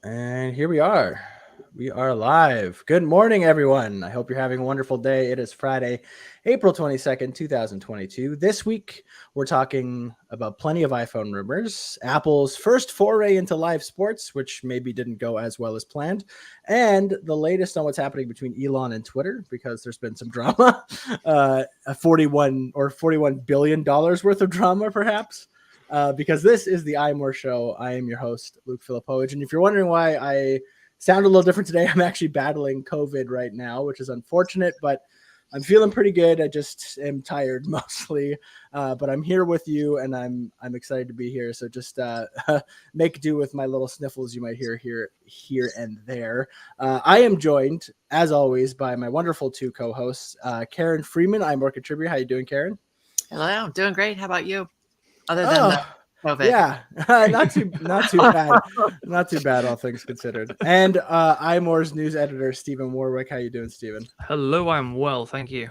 And here we are. We are live. Good morning, everyone. I hope you're having a wonderful day. It is Friday, April 22nd, 2022. This week, we're talking about plenty of iPhone rumors, Apple's first foray into live sports, which maybe didn't go as well as planned, and the latest on what's happening between Elon and Twitter, because there's been some drama, a $41 billion worth of drama, perhaps. Because this is the iMore show. I am your host, Luke Filipowicz. And if you're wondering why I sound a little different today, I'm actually battling COVID right now, which is unfortunate, but I'm feeling pretty good. I just am tired mostly, but I'm here with you, and I'm excited to be here. So just make do with my little sniffles you might hear here and there. I am joined, as always, by my wonderful two co-hosts, Karen Freeman, iMore contributor. How you doing, Karen? Hello, I'm doing great. How about you? Other than the COVID. Yeah, not too bad. Not too bad, all things considered. And iMore's news editor, Stephen Warwick. How you doing, Stephen? Hello, I'm well, thank you.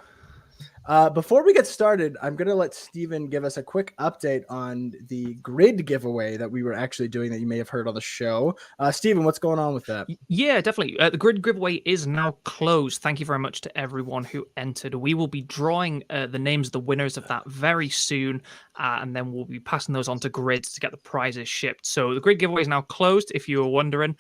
Before we get started, I'm going to let Stephen give us a quick update on the grid giveaway that we were actually doing that you may have heard on the show. Stephen, what's going on with that? Yeah, definitely. The grid giveaway is now closed. Thank you very much to everyone who entered. We will be drawing the names of the winners of that very soon, and then we'll be passing those on to Grid to get the prizes shipped. So the grid giveaway is now closed, if you were wondering.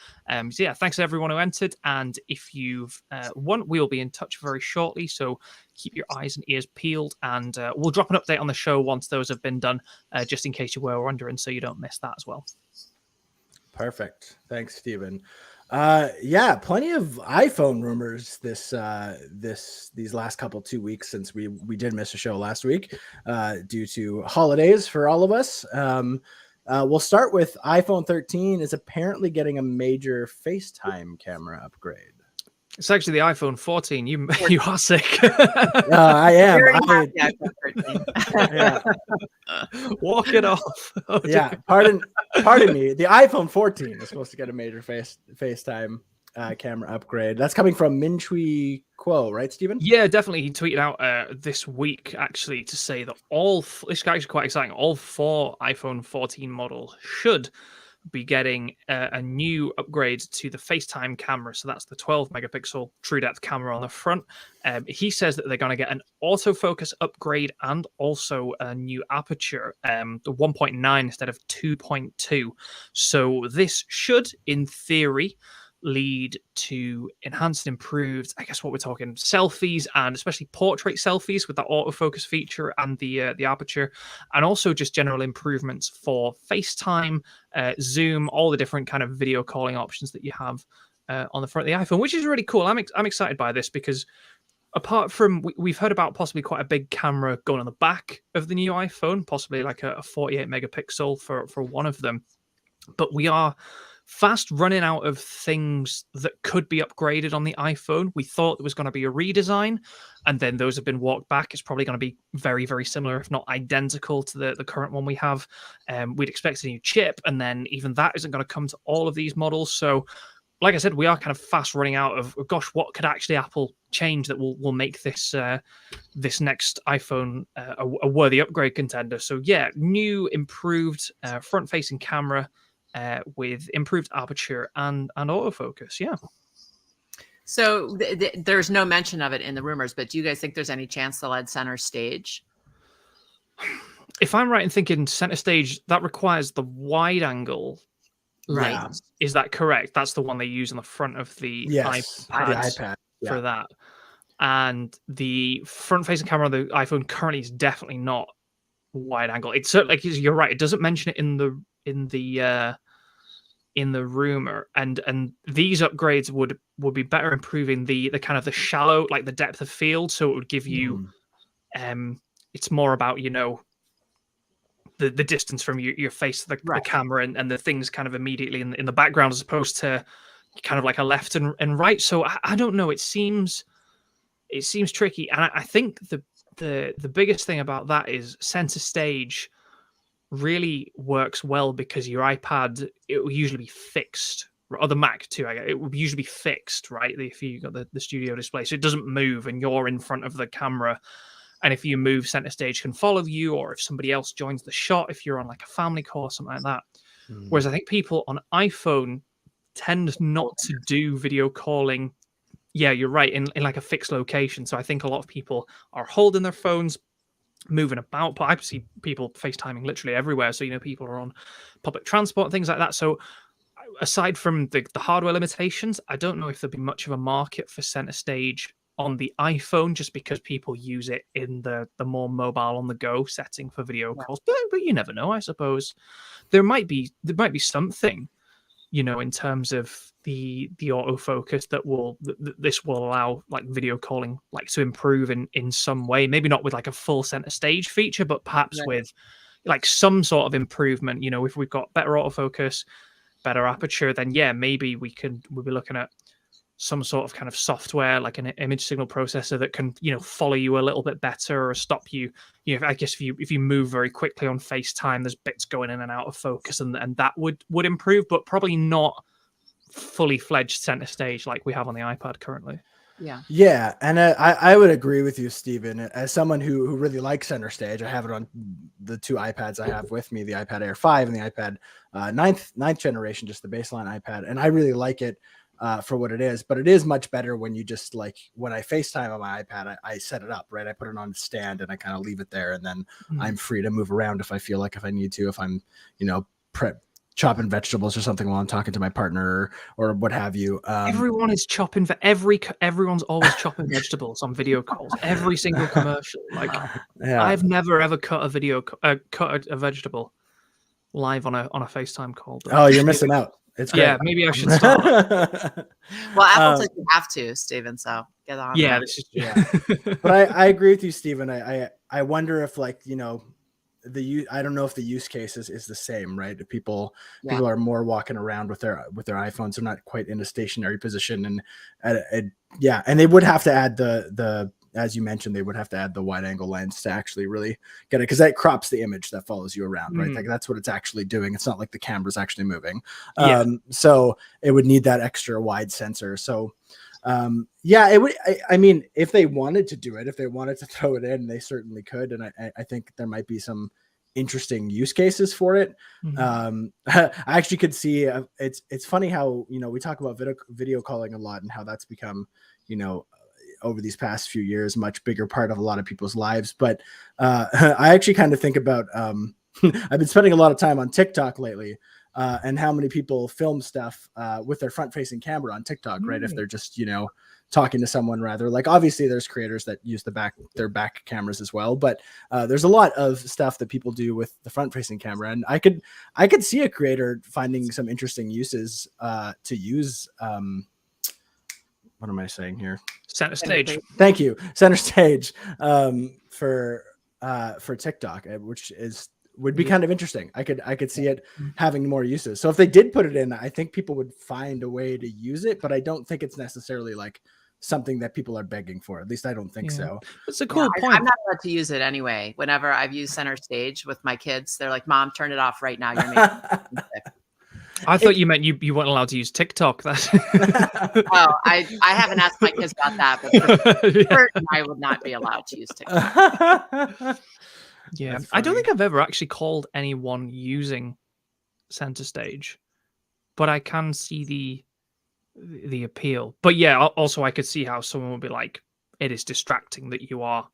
So yeah, thanks to everyone who entered, and if you've won, we will be in touch very shortly. So keep your eyes and ears peeled, and we'll drop an update on the show once those have been done, just in case you were wondering, so you don't miss that as well. Perfect. Thanks, Stephen. Yeah, plenty of iPhone rumors these last 2 weeks, since we did miss a show last week due to holidays for all of us. We'll start with iPhone 13 is apparently getting a major FaceTime camera upgrade. It's actually the iPhone 14. You are sick. I am. Yeah. Walk it off. Oh, yeah. Pardon me. The iPhone 14 is supposed to get a major FaceTime camera upgrade. That's coming from Min-Chui Kuo, right, Stephen? Yeah, definitely. He tweeted out this week, actually, to say that this is actually quite exciting. All 4 iPhone 14 models should be getting a new upgrade to the FaceTime camera. So that's the 12 megapixel true depth camera on the front. He says that they're going to get an autofocus upgrade and also a new aperture, the 1.9 instead of 2.2. So this should, in theory, lead to enhanced and improved, I guess what we're talking, selfies, and especially portrait selfies with that autofocus feature and the aperture, and also just general improvements for FaceTime, Zoom, all the different kind of video calling options that you have on the front of the iPhone, which is really cool. I'm excited by this because apart from we've heard about possibly quite a big camera going on the back of the new iPhone, possibly like a 48 megapixel for one of them, but we are fast running out of things that could be upgraded on the iPhone. We thought there was going to be a redesign, and then those have been walked back. It's probably going to be very, very similar, if not identical, to the current one we have. We'd expect a new chip, and then even that isn't going to come to all of these models. So, like I said, we are kind of fast running out of, gosh, what could actually Apple change that will make this this next iPhone a worthy upgrade contender? So, yeah, new, improved front-facing camera, with improved aperture and autofocus. Yeah. So there's no mention of it in the rumors, but do you guys think there's any chance they'll add center stage? If I'm right in thinking center stage, that requires the wide angle. Right. Yeah. Is that correct? That's the one they use on the front of the iPad for that. And the front-facing camera on the iPhone currently is definitely not wide angle. It's certainly, like, you're right. It doesn't mention it in the rumor, and these upgrades would be better improving the kind of the shallow, like the depth of field. So it would give you, it's more about, the distance from your face to the camera and the things kind of immediately in the background, as opposed to kind of like a left and right. So I don't know. It seems tricky, and I think the biggest thing about that is center stage really works well because your iPad, it will usually be fixed, or the Mac too. It will usually be fixed, right? If you got the studio display, so it doesn't move, and you're in front of the camera. And if you move, center stage can follow you, or if somebody else joins the shot, if you're on like a family call or something like that. Whereas I think people on iPhone, tend not to do video calling. Yeah, you're right, in like a fixed location. So I think a lot of people are holding their phones, moving about. But I see people FaceTiming literally everywhere. So, people are on public transport and things like that. So aside from the hardware limitations, I don't know if there'd be much of a market for center stage on the iPhone, just because people use it in the more mobile on the go setting for video calls. But you never know. I suppose there might be something, in terms of the autofocus that this will allow like video calling like to improve in some way. Maybe not with like a full center stage feature, but perhaps with like some sort of improvement. If we've got better autofocus, better aperture, then maybe we'll be looking at some sort of kind of software like an image signal processor that can follow you a little bit better, or stop you. I guess if you move very quickly on FaceTime, there's bits going in and out of focus, and that would improve, but probably not fully fledged center stage like we have on the iPad currently. Yeah, and I would agree with you, Stephen. As someone who really likes center stage, I have it on the two iPads I have with me, the iPad Air 5 and the iPad ninth generation, just the baseline iPad, and I really like it for what it is. But it is much better when you just like, when I FaceTime on my iPad, I set it up, right? I put it on the stand and I kind of leave it there, and then I'm free to move around if I feel like, if I need to, if I'm chopping vegetables or something while I'm talking to my partner or what have you. Everyone is chopping everyone's always chopping vegetables on video calls. Every single commercial. Like, I've never ever cut a vegetable live on a FaceTime call. Oh, you're missing out. It's great. Yeah, maybe I should start. Well, Apple says you have to, Stephen. So get on. Yeah, that. this is But I agree with you, Stephen. I wonder if, like, I don't know if the use case is the same, right? People are more walking around with their iPhones. They're not quite in a stationary position, and they would have to add the as you mentioned, they would have to add the wide angle lens to actually really get it, because that crops the image that follows you around, right? Like, that's what it's actually doing. It's not like the camera's actually moving. So it would need that extra wide sensor. So it would. I mean, if they wanted to do it, if they wanted to throw it in, they certainly could. And I think there might be some interesting use cases for it. I actually could see. It's funny how we talk about video calling a lot, and how that's become over these past few years much bigger part of a lot of people's lives. But I actually kind of think about. I've been spending a lot of time on TikTok lately. And how many people film stuff with their front-facing camera on TikTok, right? If they're just, talking to someone, rather. Like, obviously, there's creators that use their back cameras as well, but there's a lot of stuff that people do with the front-facing camera, and I could see a creator finding some interesting uses to use. What am I saying here? center stage. Thank you, center stage for TikTok, which would be kind of interesting. I could see it having more uses. So if they did put it in, I think people would find a way to use it, but I don't think it's necessarily like something that people are begging for. At least I don't think so. It's a cool point. I'm not allowed to use it anyway. Whenever I've used center stage with my kids, they're like, "Mom, turn it off right now. You're making me sick." I thought you meant you weren't allowed to use TikTok. That's Oh, I haven't asked my kids about that, but for certain I would not be allowed to use TikTok. Yeah, I don't think I've ever actually called anyone using center stage, but I can see the appeal. But yeah, also I could see how someone would be like, it is distracting that you are.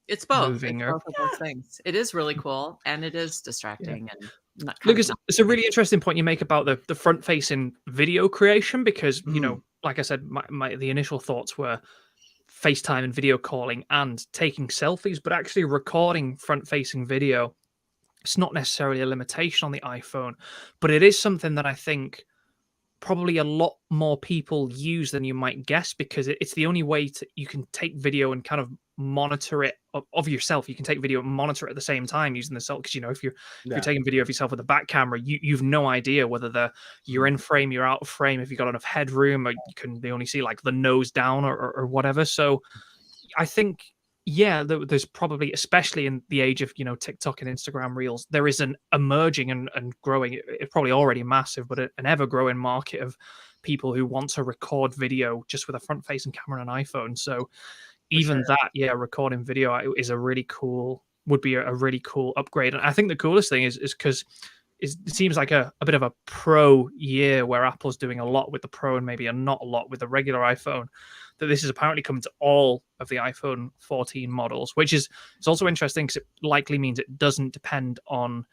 It's both. Moving It's both of those things. It is really cool, and it is distracting. And Lucas, it's a really interesting point you make about the front-facing video creation, because like I said, the initial thoughts were FaceTime and video calling and taking selfies, but actually recording front-facing video, it's not necessarily a limitation on the iPhone, but it is something that I think probably a lot more people use than you might guess, because it's the only way you can take video and kind of monitor it of yourself. You can take video and monitor it at the same time using the cell, because if you're taking video of yourself with a back camera, you've no idea whether you're in frame, you're out of frame, if you've got enough headroom, or they only see like the nose down or whatever. So I think there's probably, especially in the age of TikTok and Instagram Reels, there is an emerging and growing, it's probably already massive, but an ever-growing market of people who want to record video just with a front-facing camera and an iPhone. So even that, recording video would be a really cool upgrade. And I think the coolest thing is because it seems like a bit of a pro year where Apple's doing a lot with the Pro and maybe not a lot with the regular iPhone. That this is apparently coming to all of the iPhone 14 models, which is it's also interesting because it likely means it doesn't depend on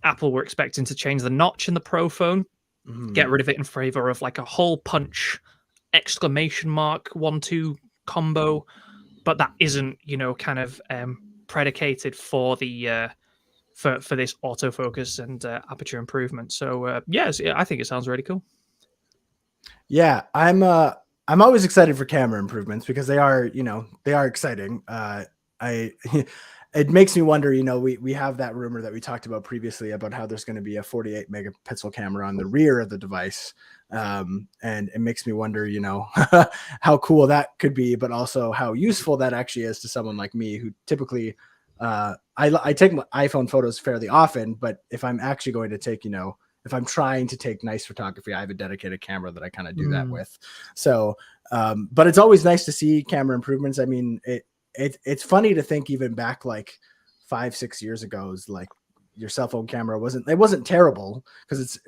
Apple. We're expecting to change the notch in the Pro phone, get rid of it in favor of like a hole punch exclamation mark 1-2 combo, but that isn't kind of predicated for the for this autofocus and aperture improvement. So yes, I think it sounds really cool. Yeah, I'm always excited for camera improvements because they are exciting. It makes me wonder, we have that rumor that we talked about previously about how there's going to be a 48 megapixel camera on the rear of the device. And it makes me wonder, how cool that could be, but also how useful that actually is to someone like me who typically, I take my iPhone photos fairly often, but if I'm actually going to take, if I'm trying to take nice photography, I have a dedicated camera that I kind of do that with. So, but it's always nice to see camera improvements. I mean, it's funny to think even back like 5-6 years ago, like your cell phone camera wasn't terrible because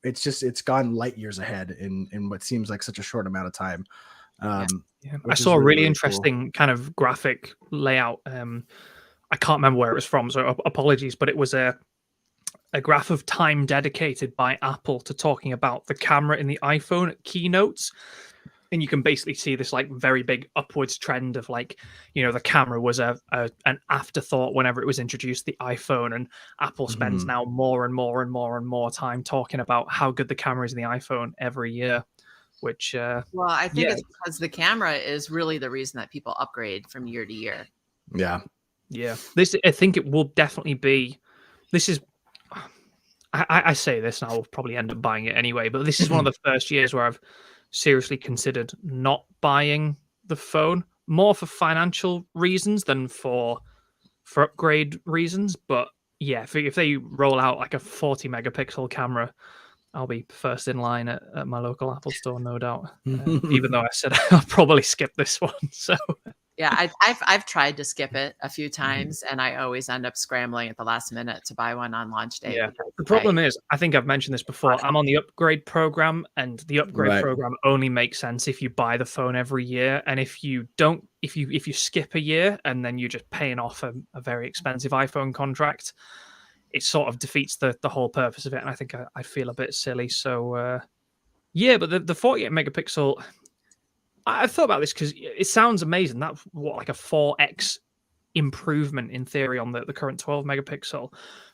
it's gone light years ahead in what seems like such a short amount of time. I saw a really interesting cool kind of graphic layout. I can't remember where it was from, so apologies, but it was a graph of time dedicated by Apple to talking about the camera in the iPhone at keynotes. And you can basically see this like very big upwards trend of like, the camera was an afterthought whenever it was introduced, the iPhone, and Apple spends now more and more and more and more time talking about how good the camera is in the iPhone every year, which well, I think it's because the camera is really the reason that people upgrade from year to year. Yeah. I think it will definitely be. This is. I say this and I'll probably end up buying it anyway, but this is one of the first years where I've seriously considered not buying the phone, more for financial reasons than for upgrade reasons. But yeah, if they roll out like a 40 megapixel camera, I'll be first in line at my local Apple store, no doubt. Even though I said I'll probably skip this one. So yeah, I've tried to skip it a few times, and I always end up scrambling at the last minute to buy one on launch day. Yeah, the problem is, I think I've mentioned this before. I'm on the upgrade program, and the upgrade program only makes sense if you buy the phone every year. And if you don't, if you skip a year and then you're just paying off a very expensive iPhone contract, it sort of defeats the whole purpose of it. And I think I feel a bit silly. So yeah, but the 48 megapixel. I've thought about this because it sounds amazing. That's like a 4x improvement in theory on the current 12 megapixel,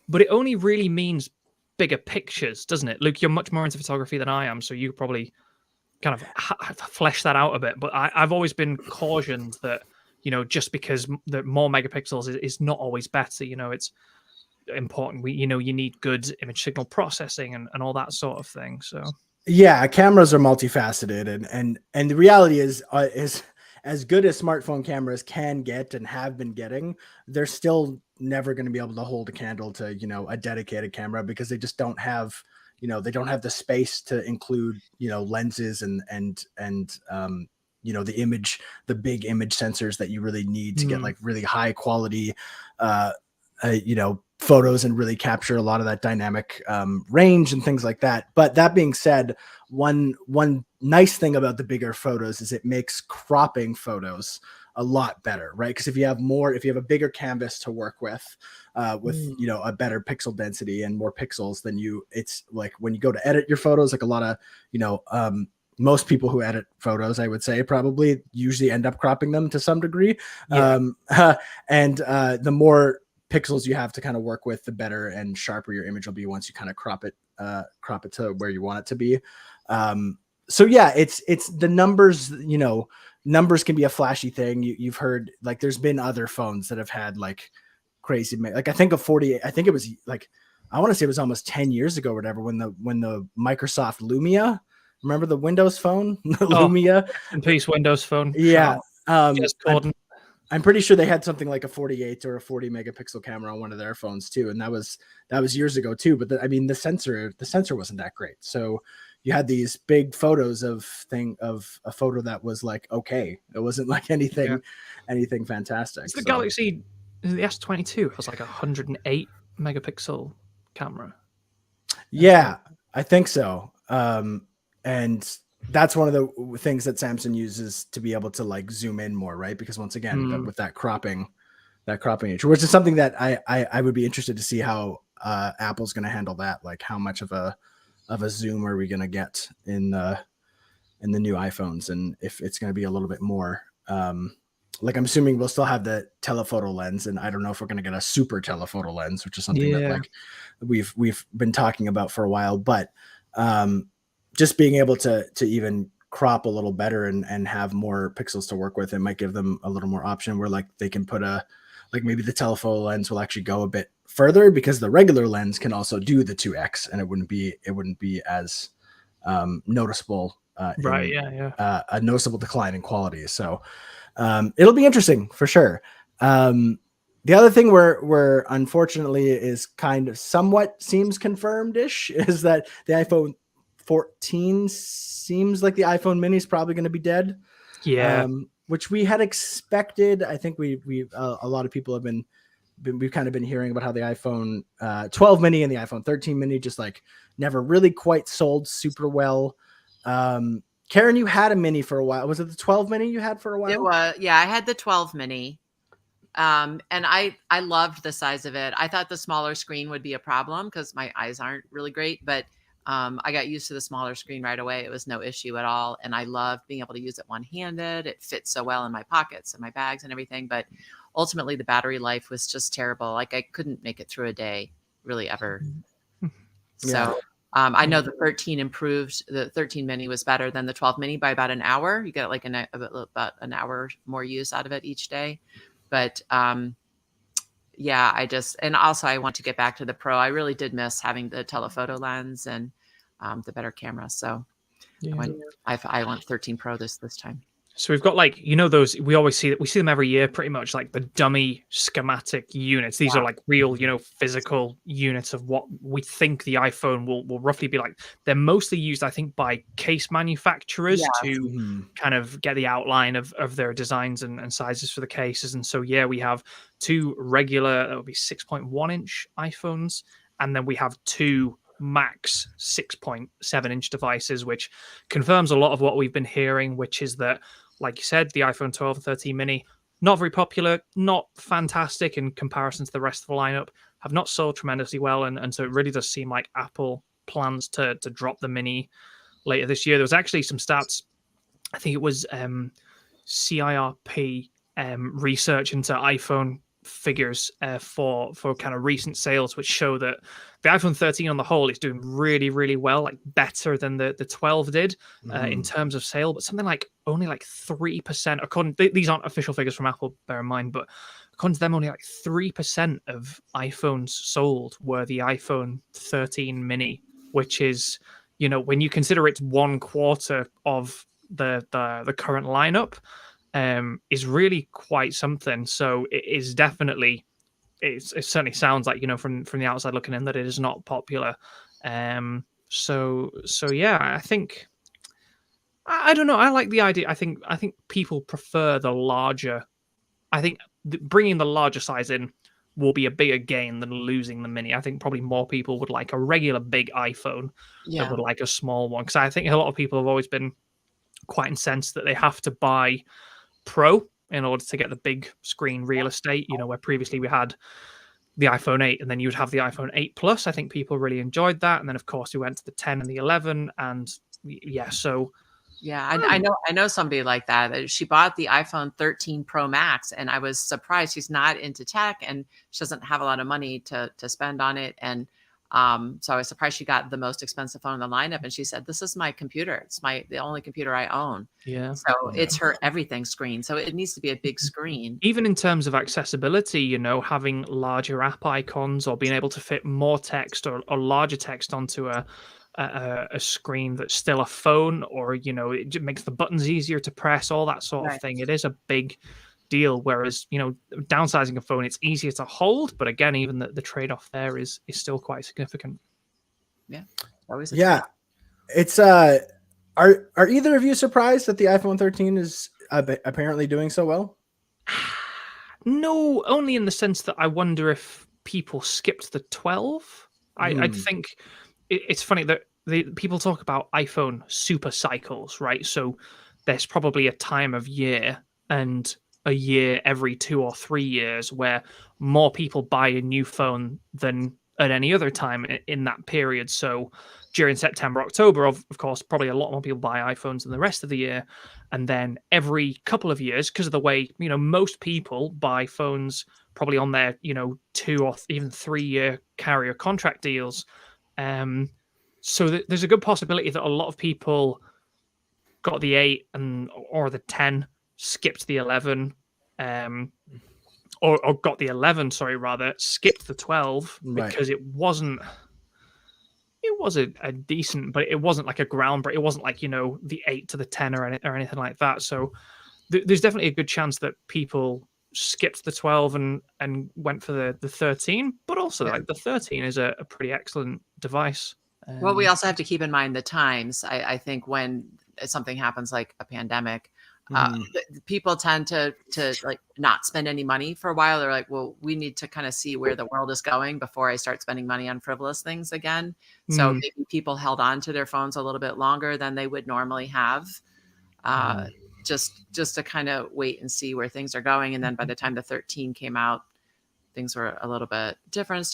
but it only really means bigger pictures, doesn't it? Luke, you're much more into photography than I am, so you probably kind of flesh that out a bit. But I've always been cautioned that just because the more megapixels is not always better. It's important. You need good image signal processing and all that sort of thing. So. Yeah, cameras are multifaceted, and the reality is as good as smartphone cameras can get and have been getting, they're still never going to be able to hold a candle to a dedicated camera because they just don't have they don't have the space to include lenses and the big image sensors that you really need to get like really high quality photos and really capture a lot of that dynamic range and things like that. But that being said, one nice thing about the bigger photos is it makes cropping photos a lot better, right? Because if you have a bigger canvas to work with a better pixel density and more pixels, then it's like when you go to edit your photos, like a lot of most people who edit photos, I would say, probably usually end up cropping them to some degree. And the more pixels you have to kind of work with, the better and sharper your image will be once you kind of crop it to where you want it to be. So yeah, it's the numbers, numbers can be a flashy thing. You've heard like there's been other phones that have had like crazy, like I think of 48, I think it was like, I want to say it was almost 10 years ago or whatever, when the Microsoft Lumia, remember the Windows phone, Lumia? In peace, Windows phone. Yeah. I'm pretty sure they had something like a 48 or a 40 megapixel camera on one of their phones too, and that was years ago too. But the sensor wasn't that great. So you had these big photos of a photo that was like okay, it wasn't like anything fantastic. The Galaxy, the S22 has like a 108 megapixel camera. Yeah, I think so. And that's one of the things that Samsung uses to be able to like zoom in more, right? Because once again, with that cropping nature, which is something that I would be interested to see how Apple's going to handle that. Like, how much of a zoom are we going to get in the new iPhones, and if it's going to be a little bit more. Like, I'm assuming we'll still have the telephoto lens, and I don't know if we're going to get a super telephoto lens, which is something that like we've been talking about for a while. But just being able to even crop a little better and have more pixels to work with, it might give them a little more option where like they can put maybe the telephoto lens will actually go a bit further, because the regular lens can also do the 2x, and it wouldn't be as noticeable. Right. A noticeable decline in quality. So it'll be interesting for sure. The other thing where unfortunately is kind of somewhat seems confirmed-ish is that the iPhone 14 seems like the iPhone mini is probably going to be dead. Yeah. Which we had expected. I think we a lot of people have we've kind of been hearing about how the iPhone 12 mini and the iPhone 13 mini just like never really quite sold super well. Karen, you had a mini for a while. Was it the 12 mini you had for a while? It was, yeah, I had the 12 mini. And I loved the size of it. I thought the smaller screen would be a problem because my eyes aren't really great, but I got used to the smaller screen right away. It was no issue at all. And I loved being able to use it one-handed. It fits so well in my pockets and my bags and everything. But ultimately the battery life was just terrible. Like, I couldn't make it through a day really ever. So I know the 13 improved. The 13 mini was better than the 12 mini by about an hour. You get like about an hour more use out of it each day. But yeah, and also I want to get back to the Pro. I really did miss having the telephoto lens and the better camera. So I want 13 Pro this time. So we've got like, those, we see them every year pretty much, like the dummy schematic units. These are like real, physical units of what we think the iPhone will roughly be like. They're mostly used, I think, by case manufacturers to kind of get the outline of their designs and sizes for the cases. And so, we have two regular, that would be 6.1 inch iPhones. And then we have two max 6.7 inch devices, which confirms a lot of what we've been hearing, which is that, like you said, the iPhone 12 and 13 mini, not very popular, not fantastic in comparison to the rest of the lineup, have not sold tremendously well. And so it really does seem like Apple plans to drop the mini later this year. There was actually some stats, I think it was CIRP research into iPhone figures for kind of recent sales, which show that the iPhone 13 on the whole is doing really, really well, like better than the 12 did in terms of sale, but something like only like 3%. These aren't official figures from Apple, bear in mind, but according to them, only like 3% of iPhones sold were the iPhone 13 mini, which is, when you consider it's 1/4 of the current lineup, is really quite something. So it is definitely, it certainly sounds like, from the outside looking in, that it is not popular. So yeah, I think, I don't know, I like the idea. I think people prefer the larger. I think bringing the larger size in will be a bigger gain than losing the mini. I think probably more people would like a regular big iPhone than would like a small one, because I think a lot of people have always been quite incensed that they have to buy Pro in order to get the big screen real estate, where previously we had the iPhone 8 and then you would have the iPhone 8 Plus. I think people really enjoyed that. And then, of course, we went to the 10 and the 11. And I know somebody like that. She bought the iPhone 13 Pro Max, and I was surprised. She's not into tech and she doesn't have a lot of money to spend on it. And so I was surprised she got the most expensive phone in the lineup. And she said, "This is my computer. It's the only computer I own." Yeah. So it's her everything screen. So it needs to be a big screen. Even in terms of accessibility, having larger app icons or being able to fit more text or larger text onto a screen that's still a phone, or, it makes the buttons easier to press, all that sort of thing. It is a big deal. Whereas, downsizing a phone, it's easier to hold, but again, even the trade-off there is still quite significant. It's are either of you surprised that the iPhone 13 is apparently doing so well? No, only in the sense that I wonder if people skipped the 12. I think it's funny that the people talk about iPhone super cycles, right? So there's probably a time of year and a year every 2 or 3 years where more people buy a new phone than at any other time in that period. So during September, October, of course, probably a lot more people buy iPhones than the rest of the year. And then every couple of years, because of the way, most people buy phones probably on their, 2 or even 3 year carrier contract deals. So there's a good possibility that a lot of people got the 8 or the 10, skipped the 11, or got the 11, sorry, rather, skipped the 12 Right. because it wasn't. It was a decent, but it wasn't like a groundbreak. It wasn't like the 8 to the 10 or anything like that. So there's definitely a good chance that people skipped the 12 and went for the 13. But also, Yeah. like the 13 is a pretty excellent device. Well, we also have to keep in mind the times. I think when something happens like a pandemic, people tend to like not spend any money for a while. They're like, well, we need to kind of see where the world is going before I start spending money on frivolous things again. So maybe people held on to their phones a little bit longer than they would normally have, just to kind of wait and see where things are going. And then by the time the 13 came out, things were a little bit different.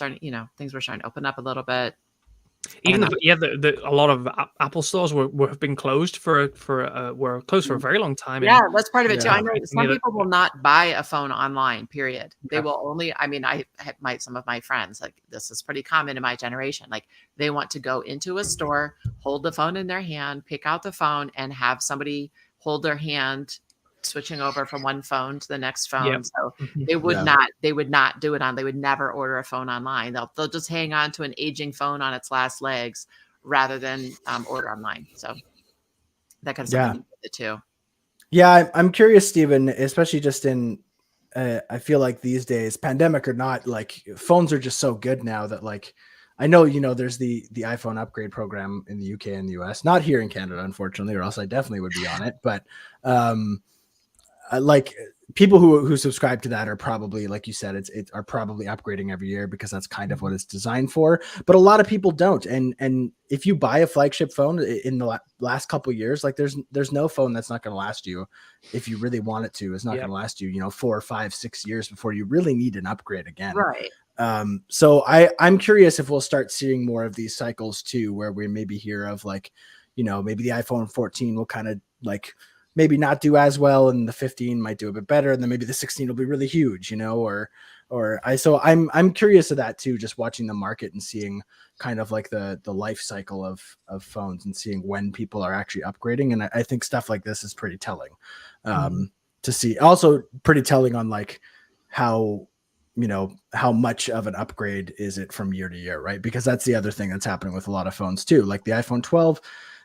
Things were starting to open up a little bit. Even a lot of Apple stores have been closed were closed for a very long time. Yeah, that's part of it too. Yeah. I know some people will not buy a phone online, period. They will only, I have some of my friends, like this is pretty common in my generation. Like they want to go into a store, hold the phone in their hand, pick out the phone and have somebody hold their hand, switching over from one phone to the next phone. Yep. So they would not do it they would never order a phone online. They'll just hang on to an aging phone on its last legs rather than order online. So that kind of something with it too. Yeah, I'm curious, Stephen, especially just in I feel like these days, pandemic or not, like phones are just so good now that like I know, there's the iPhone upgrade program in the UK and the US, not here in Canada, unfortunately, or else I definitely would be on it. But like people who subscribe to that are probably, like you said, are probably upgrading every year because that's kind of what it's designed for. But a lot of people don't. And if you buy a flagship phone in the last couple of years, like there's no phone that's not going to last you if you really want it to. It's not going to last you, 4 or 5, 6 years before you really need an upgrade again. Right. So I'm curious if we'll start seeing more of these cycles too, where we maybe hear of like, maybe the iPhone 14 will kind of like maybe not do as well, and the 15 might do a bit better, and then maybe the 16 will be really huge, so I'm curious of that too, just watching the market and seeing kind of like the life cycle of phones and seeing when people are actually upgrading. And I think stuff like this is pretty telling to see. Also pretty telling on like how much of an upgrade is it from year to year, right? Because that's the other thing that's happening with a lot of phones too. Like the iPhone 12,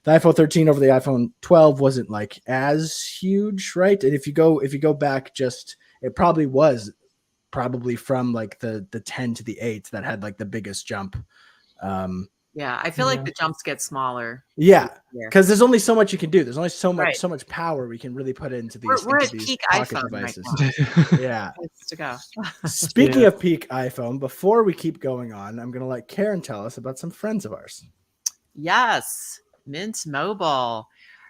the iPhone 13 over the iPhone 12 wasn't like as huge, right? And if you go back, just it probably from like the 10 to the 8 that had like the biggest jump. Yeah, I feel like the jumps get smaller. Yeah, because there's only so much you can do. There's only so much power we can really put into these. We're at these peak pocket iPhone devices. right now. Yeah, It's to go. Speaking of peak iPhone, before we keep going on, I'm gonna let Karen tell us about some friends of ours. Yes, Mint Mobile.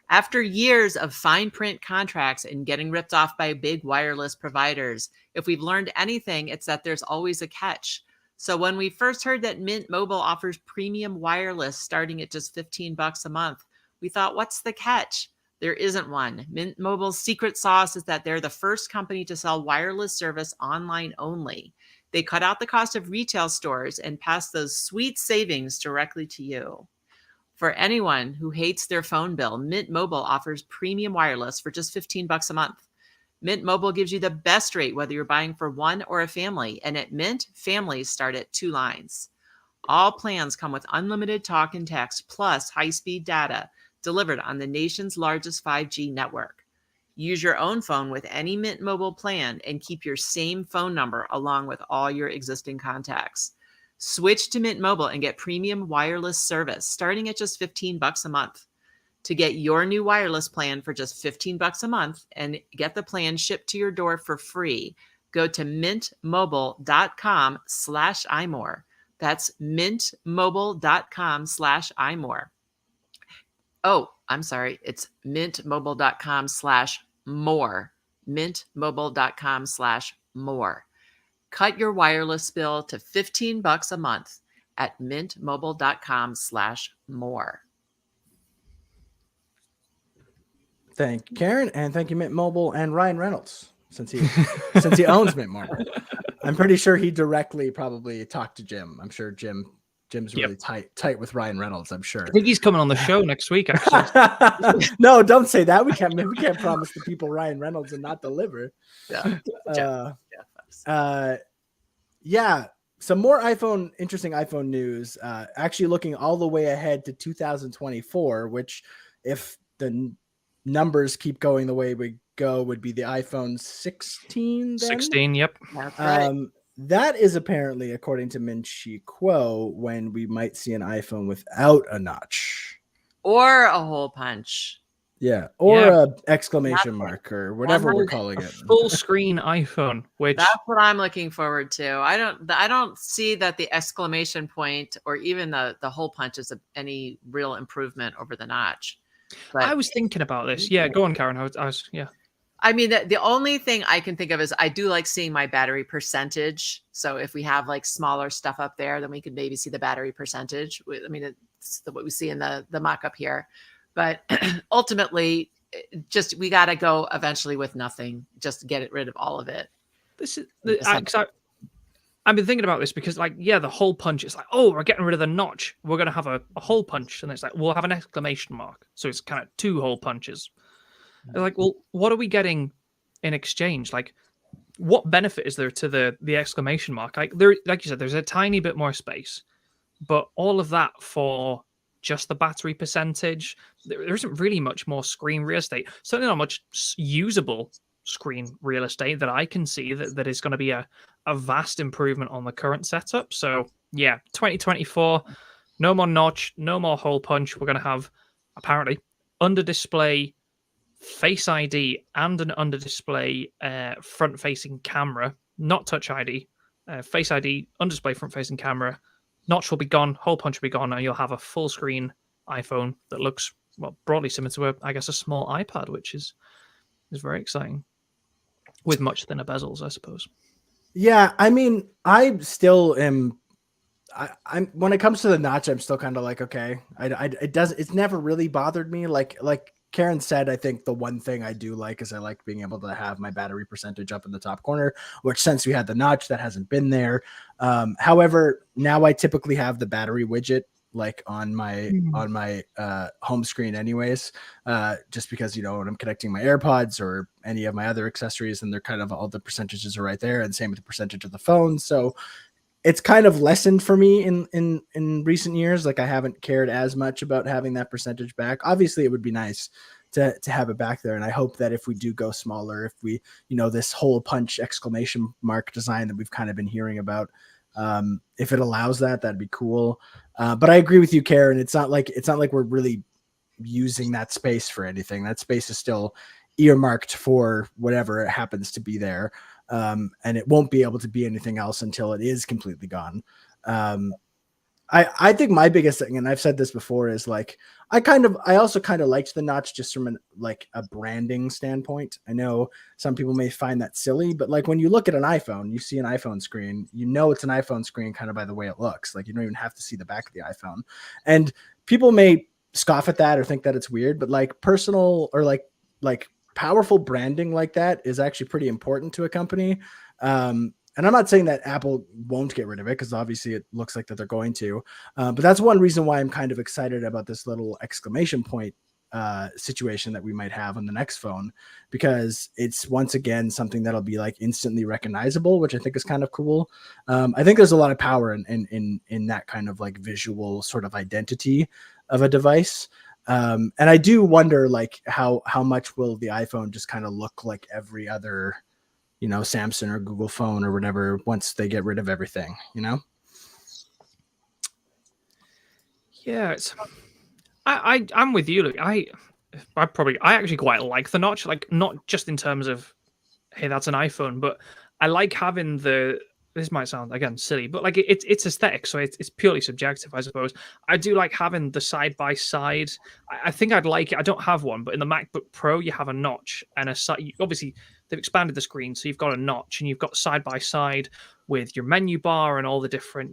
After years of fine print contracts and getting ripped off by big wireless providers, if we've learned anything, it's that there's always a catch. So when we first heard that Mint Mobile offers premium wireless starting at just $15 a month, we thought, what's the catch? There isn't one. Mint Mobile's secret sauce is that they're the first company to sell wireless service online only. They cut out the cost of retail stores and pass those sweet savings directly to you. For anyone who hates their phone bill, Mint Mobile offers premium wireless for just $15 a month. Mint Mobile gives you the best rate whether you're buying for one or a family. And at Mint, families start at 2 lines. All plans come with unlimited talk and text plus high-speed data delivered on the nation's largest 5G network. Use your own phone with any Mint Mobile plan and keep your same phone number along with all your existing contacts. Switch to Mint Mobile and get premium wireless service starting at just $15 a month. To get your new wireless plan for just $15 a month and get the plan shipped to your door for free, go to mintmobile.com/iMore. That's mintmobile.com/iMore. Oh, I'm sorry. It's mintmobile.com/more. Mintmobile.com/more. Cut your wireless bill to $15 a month at mintmobile.com/more. Thank you, Karen, and thank you, Mint Mobile and Ryan Reynolds, since he owns Mint Mobile. I'm pretty sure he directly probably talked to Jim. I'm sure Jim's really tight with Ryan Reynolds. I'm sure. I think he's coming on the show next week. Actually, no, don't say that. We can't promise the people Ryan Reynolds and not deliver. Yeah. Some more interesting iPhone news. Actually, looking all the way ahead to 2024, which, if the numbers keep going the way we go, would be the iPhone 16. 16. Yep. That's right. That is apparently, according to Min Chi Kuo, when we might see an iPhone without a notch or a hole punch. Yeah, or a exclamation mark or whatever we're calling it. Full screen iPhone, which that's what I'm looking forward to. I don't see that the exclamation point or even the hole punch is any real improvement over the notch. But I was thinking about this. Yeah, go on, Karen. I mean, the only thing I can think of is I do like seeing my battery percentage. So if we have like smaller stuff up there, then we could maybe see the battery percentage. I mean, it's what we see in the mock-up here. But ultimately, we got to go eventually with nothing. Just get rid of all of it. This is I've been thinking about this because, the hole punch. It's like, oh, we're getting rid of the notch. We're going to have a hole punch, and it's like we'll have an exclamation mark. So it's kind of two hole punches. They're like, well, what are we getting in exchange? Like, what benefit is there to the exclamation mark? Like you said, there's a tiny bit more space, but all of that for just the battery percentage. There isn't really much more screen real estate. Certainly not much usable screen real estate that I can see that is going to be a vast improvement on the current setup. So yeah, 2024, no more notch, no more hole punch. We're going to have apparently under display Face ID and an under display front facing camera, not Touch ID. Face ID, under display front facing camera. Notch will be gone, hole punch will be gone, and you'll have a full screen iPhone that looks, well, broadly similar to a small iPad, which is very exciting, with much thinner bezels, I suppose. Yeah, I mean, I still am. I'm when it comes to the notch, I'm still kind of like, okay, it's never really bothered me. Like Karen said, I think the one thing I do like is I like being able to have my battery percentage up in the top corner, which since we had the notch, that hasn't been there. However, now I typically have the battery widget like on my home screen anyways, just because, when I'm connecting my AirPods or any of my other accessories, and they're kind of all the percentages are right there, and same with the percentage of the phone. So it's kind of lessened for me in recent years. Like I haven't cared as much about having that percentage back. Obviously it would be nice to have it back there. And I hope that if we do go smaller, if we, this hole punch exclamation mark design that we've kind of been hearing about, if it allows that, that'd be cool. But I agree with you, Karen. It's not like we're really using that space for anything. That space is still earmarked for whatever happens to be there. And it won't be able to be anything else until it is completely gone. I think my biggest thing, and I've said this before, is like, I also kind of liked the notch just from a branding standpoint. I know some people may find that silly, but like when you look at an iPhone, you see an iPhone screen, it's an iPhone screen kind of by the way it looks. Like you don't even have to see the back of the iPhone. And people may scoff at that or think that it's weird, but like personal or like powerful branding like that is actually pretty important to a company. And I'm not saying that Apple won't get rid of it, because obviously it looks like that they're going to. But that's one reason why I'm kind of excited about this little exclamation point situation that we might have on the next phone, because it's once again something that'll be like instantly recognizable, which I think is kind of cool. I think there's a lot of power in that kind of like visual sort of identity of a device. And I do wonder like how much will the iPhone just kind of look like every other, Samsung or Google phone or whatever, once they get rid of everything, Yeah, I'm with you. Look, I actually quite like the notch, like not just in terms of, hey, that's an iPhone, but I like having the this might sound again silly, but like it's aesthetic, so it's purely subjective, I suppose. I do like having the side by side. I think I'd like it. I don't have one, but in the MacBook Pro, you have a notch and a side. Obviously, they've expanded the screen, so you've got a notch and you've got side by side with your menu bar and all the different,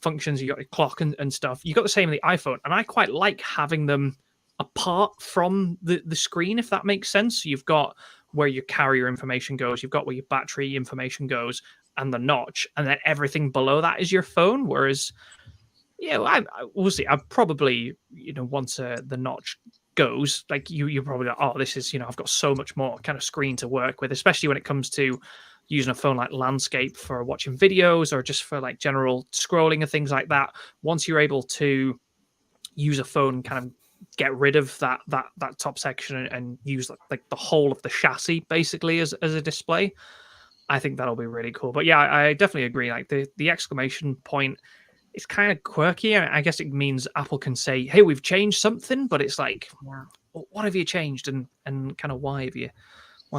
functions. You got your clock and stuff. You got the same in the iPhone, and I quite like having them apart from the screen, if that makes sense. So you've got where your carrier information goes, you've got where your battery information goes, and the notch, and then everything below that is your phone. Whereas, we'll see. I probably, once the notch goes, like you're probably like, oh, this is, I've got so much more kind of screen to work with, especially when it comes to using a phone like landscape for watching videos or just for like general scrolling and things like that. Once you're able to use a phone, kind of get rid of that top section and use like the whole of the chassis basically as a display, I think that'll be really cool. But yeah, I definitely agree. Like the exclamation point is kind of quirky, and I guess it means Apple can say, hey, we've changed something, but it's like, what have you changed, and kind of why have you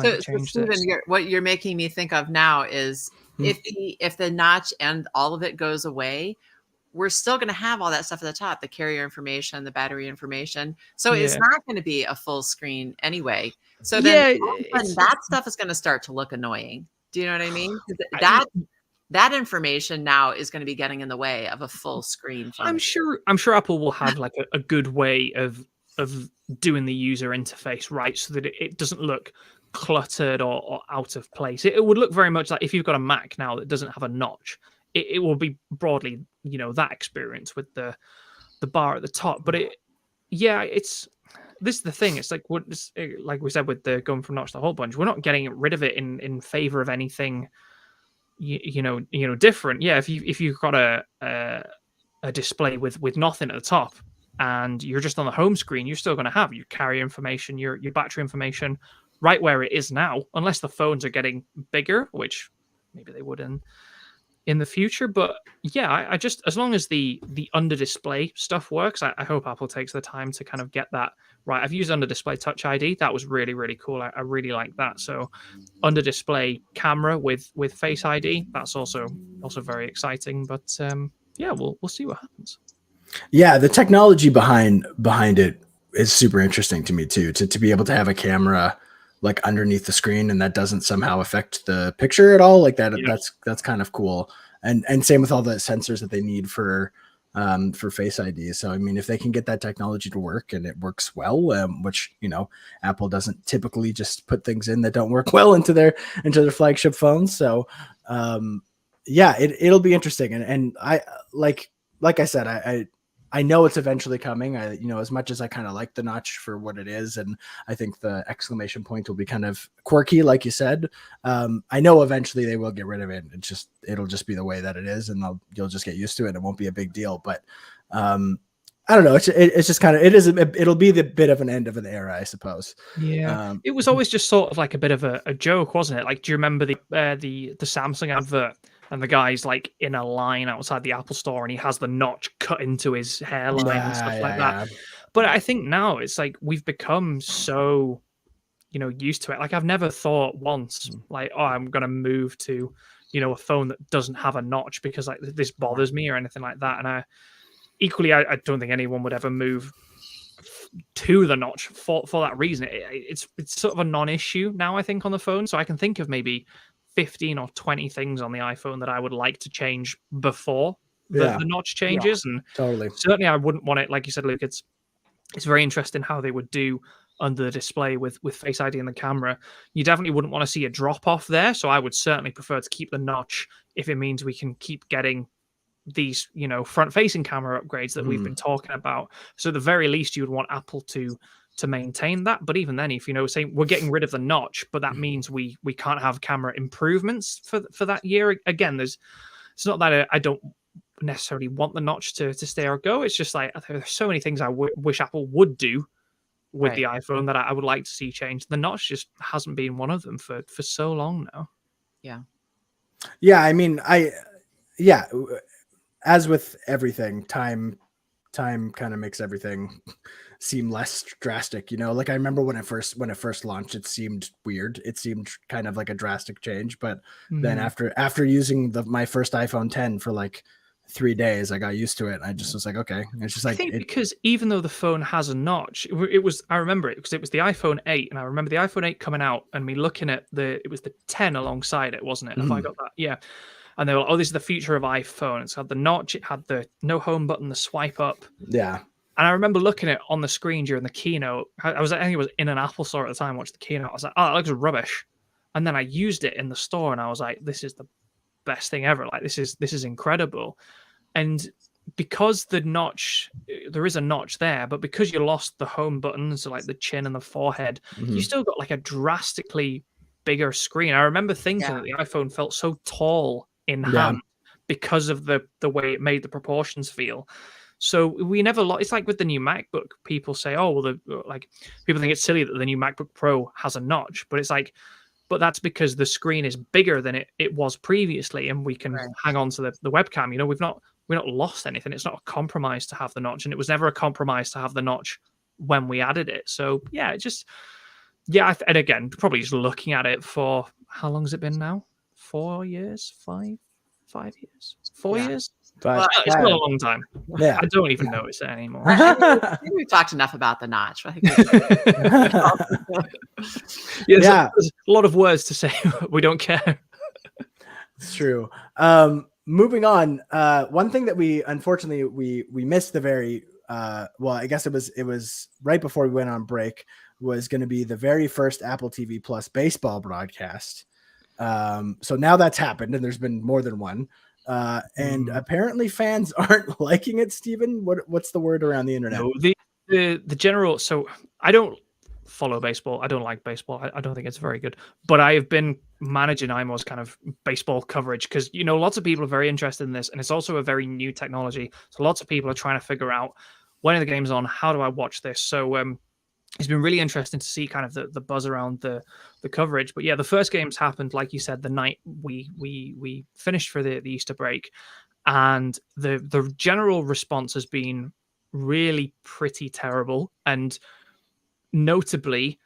changed Stephen, this? what you're making me think of now is if the notch and all of it goes away, we're still going to have all that stuff at the top, the carrier information, the battery information. So it's not going to be a full screen anyway. So then that stuff is going to start to look annoying. Do you know what I mean? That information now is going to be getting in the way of a full screen function. I'm sure Apple will have like a good way of doing the user interface right, so that it doesn't look cluttered or out of place. It would look very much like if you've got a Mac now that doesn't have a notch. It will be broadly, that experience with the bar at the top. But this is the thing. It's like like we said with the going from notch to whole bunch. We're not getting rid of it in favor of anything, different. Yeah, if you've got a display with nothing at the top and you're just on the home screen, you're still going to have your carrier information, your battery information, right where it is now, unless the phones are getting bigger, which maybe they would in the future. But yeah, I just, as long as the under display stuff works, I hope Apple takes the time to kind of get that right. I've used under display Touch ID. That was really, really cool. I really like that. So under display camera with Face ID, that's also very exciting. But we'll see what happens. Yeah, the technology behind it is super interesting to me too. To be able to have a camera like underneath the screen and that doesn't somehow affect the picture at all, like that. Yeah. That's kind of cool. And same with all the sensors that they need for Face ID. So I mean, if they can get that technology to work and it works well, which Apple doesn't typically just put things in that don't work well into their flagship phones. So it'll be interesting. And I like I said, I know it's eventually coming. As much as I kind of like the notch for what it is, and I think the exclamation point will be kind of quirky, like you said. I know eventually they will get rid of it. It'll just be the way that it is, and you'll just get used to it. It won't be a big deal. But I don't know. It's just kind of it'll be the bit of an end of an era, I suppose. Yeah, it was always just sort of like a bit of a joke, wasn't it? Like, do you remember the Samsung advert? And the guy's like in a line outside the Apple store and he has the notch cut into his hairline and stuff like that. But I think now it's like we've become so, used to it. Like, I've never thought once like, oh, I'm going to move to, a phone that doesn't have a notch because like this bothers me or anything like that. And I don't think anyone would ever move to the notch for that reason. It's sort of a non-issue now, I think, on the phone. So I can think of maybe 15 or 20 things on the iPhone that I would like to change before the notch changes. And totally, certainly I wouldn't want it, like you said, Luke, it's very interesting how they would do under the display with Face ID and the camera. You definitely wouldn't want to see a drop off there. So I would certainly prefer to keep the notch if it means we can keep getting these, front facing camera upgrades that we've been talking about. So at the very least, you would want Apple to maintain that. But even then, if saying we're getting rid of the notch, but that means we can't have camera improvements for that year. Again, it's not that I don't necessarily want the notch to stay or go. It's just like there's so many things I wish Apple would do with the iPhone that I would like to see change. The notch just hasn't been one of them for so long now. Yeah. I mean, as with everything, time kind of makes everything seem less drastic. Like I remember when it first launched, it seemed weird. It seemed kind of like a drastic change, but then after using my first iPhone 10 for like 3 days, I got used to it. I just was like, okay. It's just like, I think because even though the phone has a notch, I remember it because it was the iPhone 8, and I remember the iPhone 8 coming out and me looking at it was the 10 alongside it, wasn't it? Have I got that? Yeah. And they were like, oh, this is the future of iPhone. It's had the notch, it had the no home button, the swipe up. Yeah. And I remember looking at it on the screen during the keynote. I think it was in an Apple store at the time, watched the keynote. I was like, oh, that looks rubbish. And then I used it in the store and I was like, this is the best thing ever. Like, this is incredible. And because the notch, there is a notch there, but because you lost the home buttons, so like the chin and the forehead, you still got like a drastically bigger screen. I remember thinking that the iPhone felt so tall in hand because of the way it made the proportions feel. So we never lost. It's like with the new MacBook, people say, oh, well, people think it's silly that the new MacBook Pro has a notch, but it's like, but that's because the screen is bigger than it was previously, and we can hang on to the webcam. We've not lost anything. It's not a compromise to have the notch, and it was never a compromise to have the notch when we added it. So yeah, and again, probably just looking at it for how long has it been now? 4 years, 5 years, 4 years. But it's not a long time. Yeah, I don't even notice it anymore. I think we've talked enough about the notch. I think there's a lot of words to say. We don't care. It's true. Moving on. One thing that we unfortunately we missed the very well, I guess it was right before we went on break, was going to be the very first Apple TV Plus baseball broadcast. So now that's happened, and there's been more than one. And apparently fans aren't liking it, Stephen. What's the word around the internet? No, the general. So I don't follow baseball. I don't like baseball. I don't think it's very good. But I have been managing iMore's kind of baseball coverage because lots of people are very interested in this, and it's also a very new technology. So lots of people are trying to figure out when are the games on, how do I watch this? So it's been really interesting to see kind of the buzz around the coverage. But yeah, the first games happened, like you said, the night we finished for the Easter break, and the general response has been really pretty terrible, and notably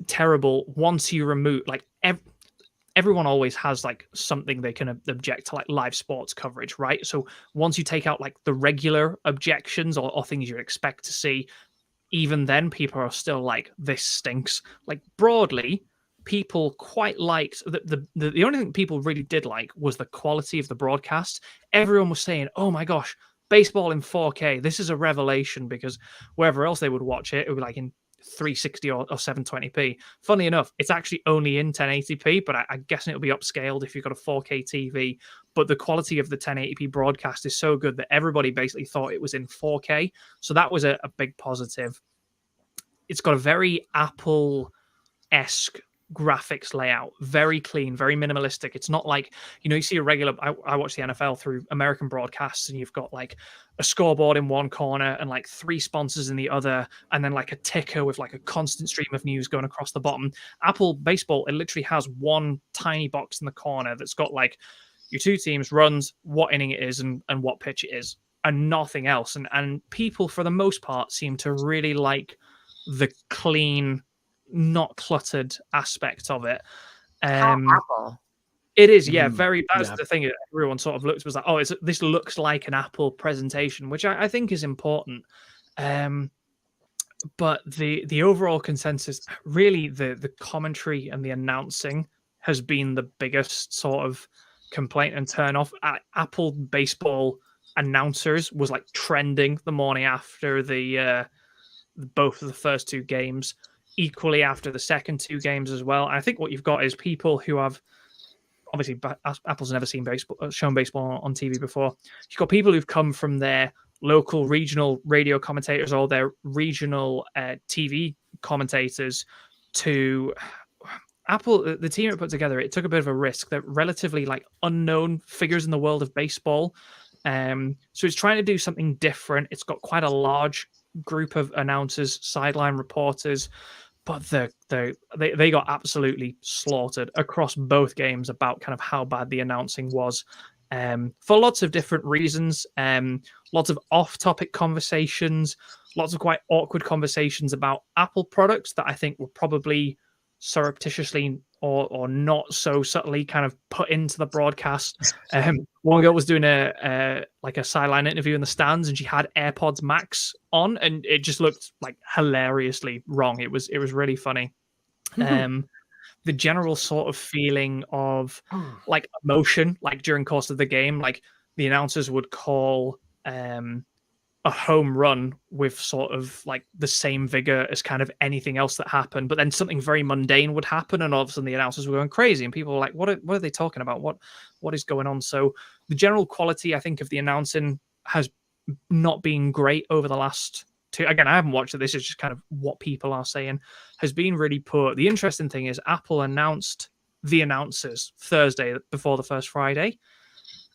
terrible once you remove everyone always has like something they can object to, like live sports coverage, right? So once you take out like the regular objections or things you'd expect to see, even then people are still like, this stinks. Like broadly, people quite liked the only thing people really did like was the quality of the broadcast. Everyone was saying, oh my gosh, baseball in 4K, this is a revelation, because wherever else they would watch it, it would be like in 360 or 720p. Funnily enough, it's actually only in 1080p, but I'm guessing it'll be upscaled if you've got a 4K TV. But the quality of the 1080p broadcast is so good that everybody basically thought it was in 4K. So that was a big positive. It's got a very Apple-esque graphics layout, very clean, very minimalistic. It's not like, you see a regular, I watch the NFL through American broadcasts, and you've got like a scoreboard in one corner and like 3 sponsors in the other, and then like a ticker with like a constant stream of news going across the bottom. Apple baseball, it literally has one tiny box in the corner that's got like your 2 teams, runs, what inning it is, and what pitch it is, and nothing else. And people for the most part seem to really like the clean, not cluttered aspect of it. Apple. It is, yeah, very. That's the thing that everyone sort of looked, was like, oh, this looks like an Apple presentation, which I think is important. But the overall consensus, really, the commentary and the announcing has been the biggest sort of complaint and turn off. Apple baseball announcers was like trending the morning after both of the first 2 games, equally after the second 2 games as well. And I think what you've got is people who have, obviously Apple's never shown baseball on TV before. You've got people who've come from their local regional radio commentators or their regional TV commentators to Apple. The team it put together, it took a bit of a risk. They're relatively like unknown figures in the world of baseball. So it's trying to do something different. It's got quite a large group of announcers, sideline reporters, but they got absolutely slaughtered across both games about kind of how bad the announcing was, for lots of different reasons. Lots of off-topic conversations, lots of quite awkward conversations about Apple products that I think were probably surreptitiously or not so subtly kind of put into the broadcast. One girl was doing a sideline interview in the stands, and she had AirPods Max on, and it just looked like hilariously wrong. It was really funny. The general sort of feeling of like emotion, like during course of the game, like the announcers would call a home run with sort of like the same vigor as kind of anything else that happened, but then something very mundane would happen, and all of a sudden the announcers were going crazy, and people were like, "What are they talking about? What is going on?" So the general quality, I think, of the announcing has not been great over the last two. Again, I haven't watched it. This is just kind of what people are saying. Has been really poor. The interesting thing is Apple announced the announcers Thursday before the first Friday,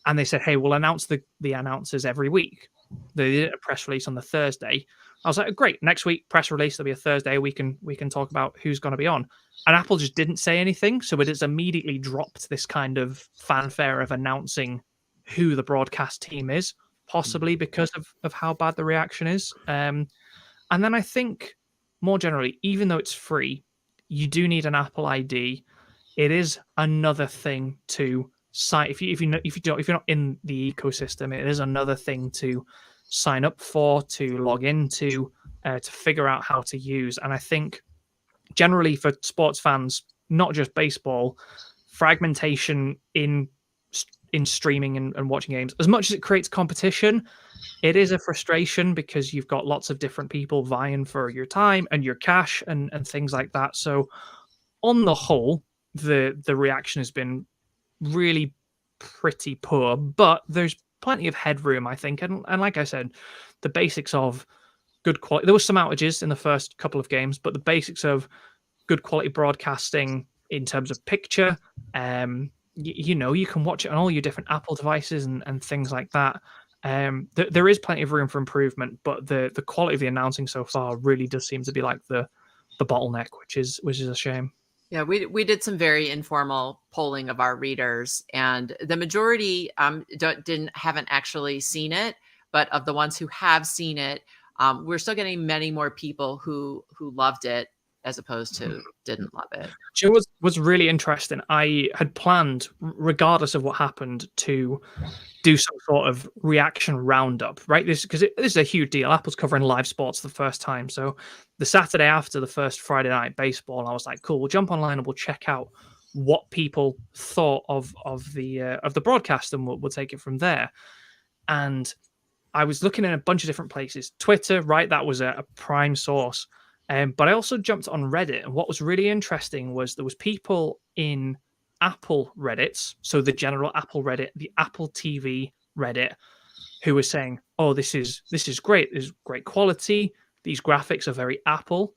and they said, "Hey, we'll announce the announcers every week." They did a press release on the Thursday. I was like, great, next week press release, there'll be a Thursday, we can talk about who's going to be on. And Apple just didn't say anything, so it has immediately dropped this kind of fanfare of announcing who the broadcast team is, possibly because of how bad the reaction is. And then I think more generally, even though it's free, you do need an Apple ID. It is another thing to sign if you're not in the ecosystem. It is another thing to sign up for, to log into, to figure out how to use. And I think generally for sports fans, not just baseball, fragmentation in streaming and watching games, as much as it creates competition, it is a frustration because you've got lots of different people vying for your time and your cash and things like that. So on the whole, the reaction has been really pretty poor, but there's plenty of headroom, I think. And like I said, the basics of good quality, there was some outages in the first couple of games, but the basics of good quality broadcasting in terms of picture, you can watch it on all your different Apple devices and things like that. There is plenty of room for improvement, but the quality of the announcing so far really does seem to be like the bottleneck, which is a shame. Yeah, we did some very informal polling of our readers, and the majority haven't actually seen it, but of the ones who have seen it, we're still getting many more people who loved it as opposed to didn't love it. Do you know what's really interesting? I had planned, regardless of what happened, to do some sort of reaction roundup, right? This is a huge deal. Apple's covering live sports the first time. So the Saturday after the first Friday night baseball, I was like, cool, we'll jump online and we'll check out what people thought of the broadcast, and we'll take it from there. And I was looking in a bunch of different places. Twitter, right? That was a prime source. But I also jumped on Reddit, and what was really interesting was there was people in Apple Reddits, so the general Apple Reddit, the Apple TV Reddit, who were saying, "Oh, this is great. This is great quality. These graphics are very Apple."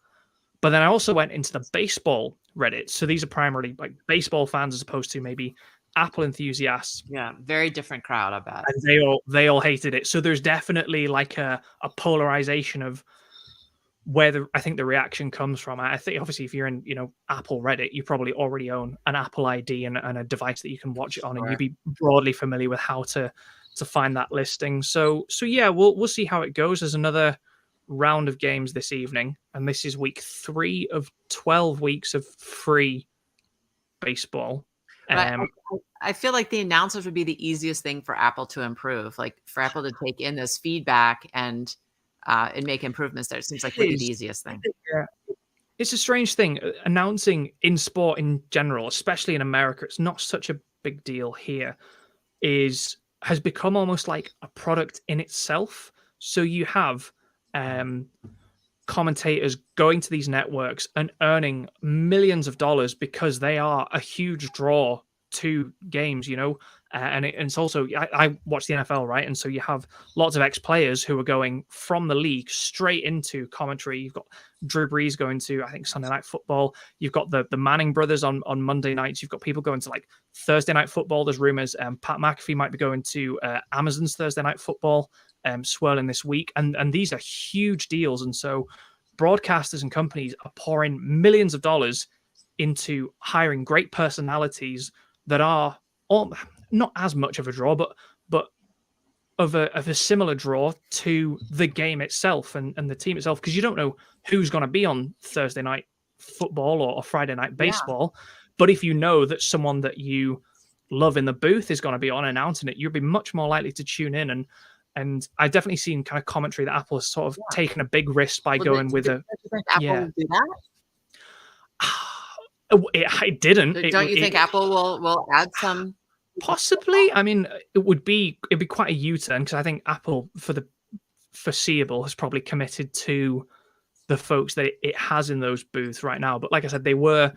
But then I also went into the baseball Reddit, so these are primarily like baseball fans as opposed to maybe Apple enthusiasts. Yeah, very different crowd, I bet. And they all hated it. So there's definitely like a polarization of where I think the reaction comes from. I think obviously if you're in, Apple Reddit, you probably already own an Apple ID and a device that you can watch it on, and you'd be broadly familiar with how to find that listing. So yeah, we'll see how it goes. There's another round of games this evening, and this is week 3 of 12 weeks of free baseball. I feel like the announcers would be the easiest thing for Apple to improve, like for Apple to take in this feedback and make improvements there. It seems like the easiest thing. Yeah. It's a strange thing. Announcing in sport in general, especially in America, it's not such a big deal here, has become almost like a product in itself. So you have commentators going to these networks and earning millions of dollars because they are a huge draw to games, and it's also, I watch the NFL, right? And so you have lots of ex-players who are going from the league straight into commentary. You've got Drew Brees going to, I think, Sunday Night Football. You've got the Manning brothers on Monday nights. You've got people going to like Thursday Night Football. There's rumors Pat McAfee might be going to Amazon's Thursday Night Football swirling this week. And these are huge deals. And so broadcasters and companies are pouring millions of dollars into hiring great personalities that are not as much of a draw, but of a similar draw to the game itself and the team itself, because you don't know who's going to be on Thursday night football or Friday night baseball. But if you know that someone that you love in the booth is going to be on announcing it, you'll be much more likely to tune in. And I definitely seen kind of commentary that Apple has sort of taken a big risk by going with a. Do you think Apple will do that? It didn't. Don't you think Apple will add some? Possibly. I mean, it'd be quite a U-turn, because I think Apple, for the foreseeable, has probably committed to the folks that it has in those booths right now. But like I said, they were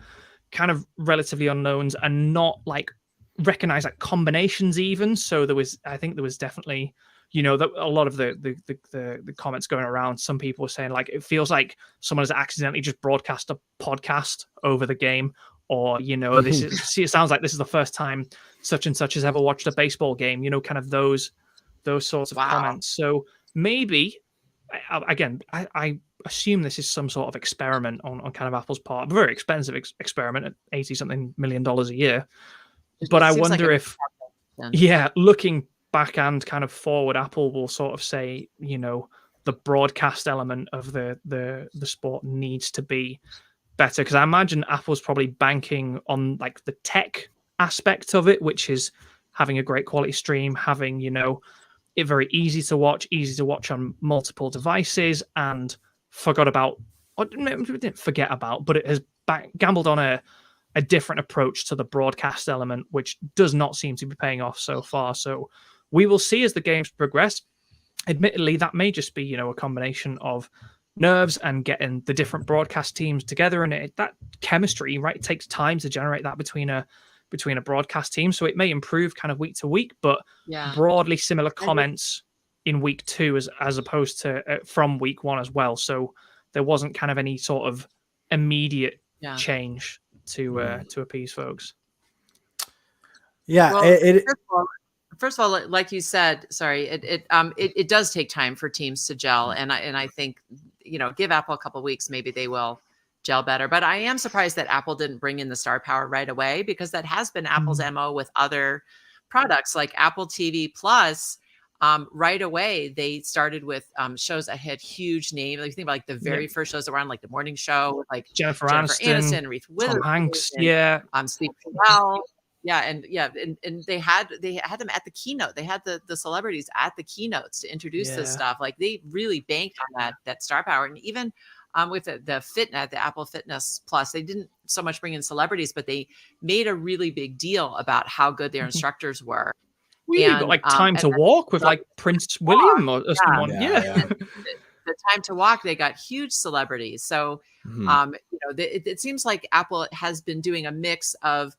kind of relatively unknowns and not like recognized like combinations even. So I think there was definitely, a lot of the comments going around. Some people were saying like it feels like someone has accidentally just broadcast a podcast over the game, or it sounds like this is the first time such and such has ever watched a baseball game. Kind of those sorts of comments. So maybe again, I assume this is some sort of experiment on kind of Apple's part, a very expensive experiment at $80-something million a year. But I wonder if, looking back and kind of forward, Apple will sort of say, the broadcast element of the sport needs to be better, because I imagine Apple's probably banking on like the tech aspect of it, which is having a great quality stream, having it very easy to watch on multiple devices, and didn't forget about, but it has gambled on a different approach to the broadcast element, which does not seem to be paying off so far. So we will see as the games progress. Admittedly, that may just be a combination of nerves and getting the different broadcast teams together, and that chemistry, right? It takes time to generate that between a broadcast team, so it may improve kind of week to week, but broadly similar comments in week 2 as opposed to from week 1 as well. So there wasn't kind of any sort of immediate change to appease folks. Yeah, well, first of all, like you said, sorry, it does take time for teams to gel, and I think give Apple a couple of weeks, maybe they will gel better. But I am surprised that Apple didn't bring in the star power right away, because that has been Apple's MO with other products like Apple TV Plus. Right away, they started with shows that had huge names. Like, you think about like the very first shows that were on, like the morning show, like Jennifer Aniston, Reese Tom Witherspoon, Hanks, Steve Carell. And they had them at the keynote. They had the celebrities at the keynotes to introduce this stuff. Like, they really banked on that star power. And even with the Fitness, the Apple Fitness Plus, they didn't so much bring in celebrities, but they made a really big deal about how good their instructors were. We got like Time to Walk with like Prince William or someone. The Time to Walk, they got huge celebrities. So it seems like Apple has been doing a mix of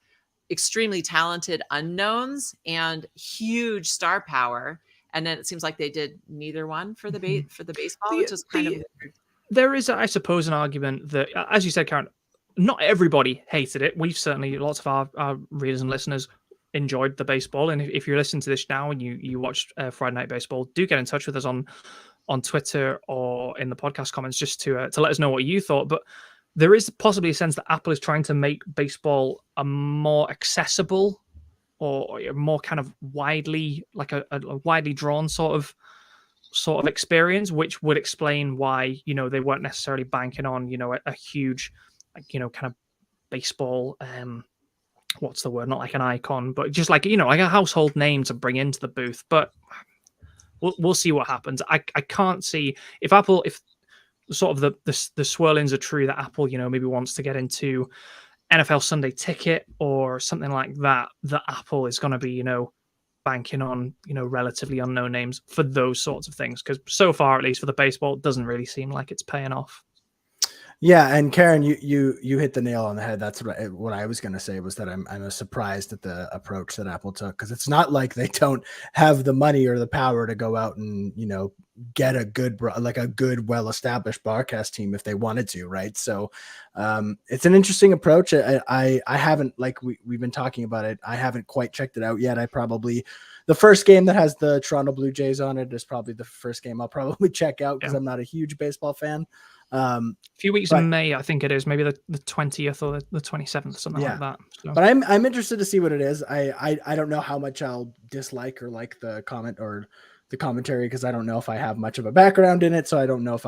extremely talented unknowns and huge star power, and then it seems like they did neither one for the baseball, which is kind of weird. There is, I suppose, an argument that, as you said, Karen, not everybody hated it. We've certainly, lots of our readers and listeners enjoyed the baseball, and if you're listening to this now and you watched Friday Night Baseball, do get in touch with us on Twitter or in the podcast comments just to let us know what you thought. But there is possibly a sense that Apple is trying to make baseball a more accessible or a more kind of widely, like a widely drawn sort of experience, which would explain why, they weren't necessarily banking on, a huge, kind of baseball, what's the word? Not like an icon, but just like, like a household name to bring into the booth. But we'll see what happens. I can't see if sort of the swirlings are true that Apple, maybe wants to get into NFL Sunday Ticket or something like that, that Apple is going to be, banking on, relatively unknown names for those sorts of things. Because so far, at least for the baseball, it doesn't really seem like it's paying off. Yeah, and Karen, you hit the nail on the head. That's what I was going to say, was that I'm surprised at the approach that Apple took, because it's not like they don't have the money or the power to go out and get a good well-established broadcast team if they wanted to, right? So it's an interesting approach. I haven't, like we've been talking about it, I haven't quite checked it out yet. The first game that has the Toronto Blue Jays on it is probably the first game I'll probably check out, because I'm not a huge baseball fan. A few weeks in May, I think it is, maybe the 20th or the 27th, something like that. So. But I'm interested to see what it is. I don't know how much I'll dislike or like the comment or the commentary because I don't know if I have much of a background in it, so I don't know if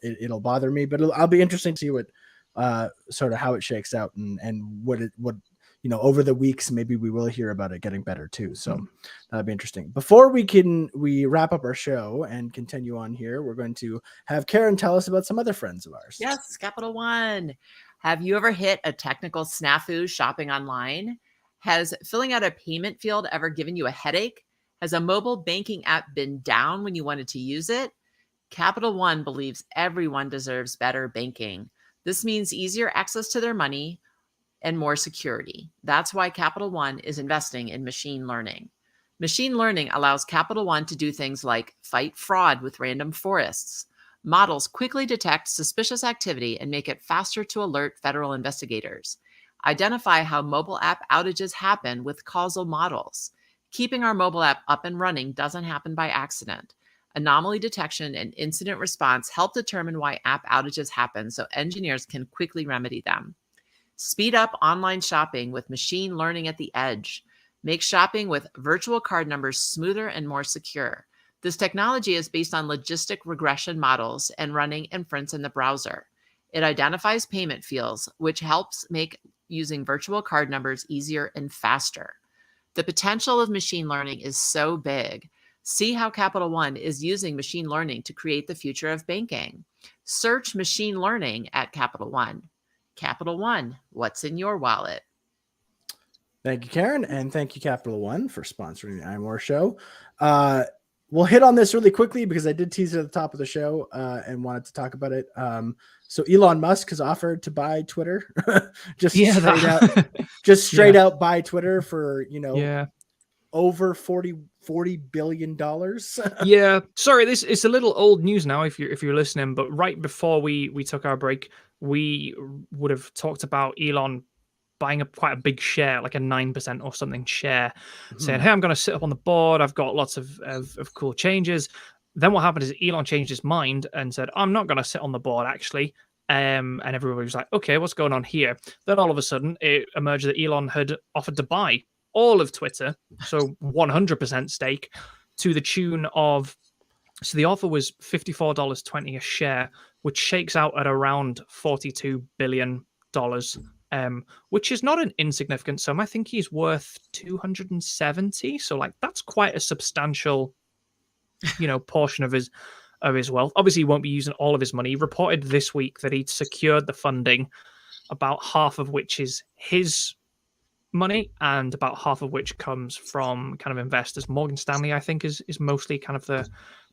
it'll bother me. But I'll be interesting to see what sort of how it shakes out and what over the weeks maybe we will hear about it getting better too. So that'd be interesting. Before we wrap up our show and continue on here, we're going to have Karen tell us about some other friends of ours. Yes, Capital One. Have you ever hit a technical snafu shopping online? Has filling out a payment field ever given you a headache? Has a mobile banking app been down when you wanted to use it? Capital One believes everyone deserves better banking. This means easier access to their money and more security. That's why Capital One is investing in machine learning. Machine learning allows Capital One to do things like fight fraud with random forests. Models quickly detect suspicious activity and make it faster to alert federal investigators. Identify how mobile app outages happen with causal models. Keeping our mobile app up and running doesn't happen by accident. Anomaly detection and incident response help determine why app outages happen so engineers can quickly remedy them. Speed up online shopping with machine learning at the edge. Make shopping with virtual card numbers smoother and more secure. This technology is based on logistic regression models and running inference in the browser. It identifies payment fields, which helps make using virtual card numbers easier and faster. The potential of machine learning is so big. See how Capital One is using machine learning to create the future of banking. Search machine learning at Capital One. Capital One, what's in your wallet? Thank you, Karen, and thank you, Capital One, for sponsoring the iMore show. We'll hit on this really quickly because I did tease it at the top of the show and wanted to talk about it. So Elon Musk has offered to buy Twitter, just straight out buy Twitter for over $40 billion. Yeah, sorry, it's a little old news now if you're listening, but right before we took our break, we would have talked about Elon buying quite a big share, like a 9% or something share, saying, hey, I'm going to sit up on the board. I've got lots of cool changes. Then what happened is Elon changed his mind and said, I'm not going to sit on the board, actually. And everybody was like, okay, what's going on here? Then all of a sudden, it emerged that Elon had offered to buy all of Twitter, so 100% stake, to the tune of, so the offer was $54.20 a share, which shakes out at around $42 billion. Which is not an insignificant sum. I think he's worth 270. So like that's quite a substantial, portion of his wealth. Obviously, he won't be using all of his money. He reported this week that he'd secured the funding, about half of which is his money and about half of which comes from kind of investors. Morgan Stanley, I think, is mostly kind of the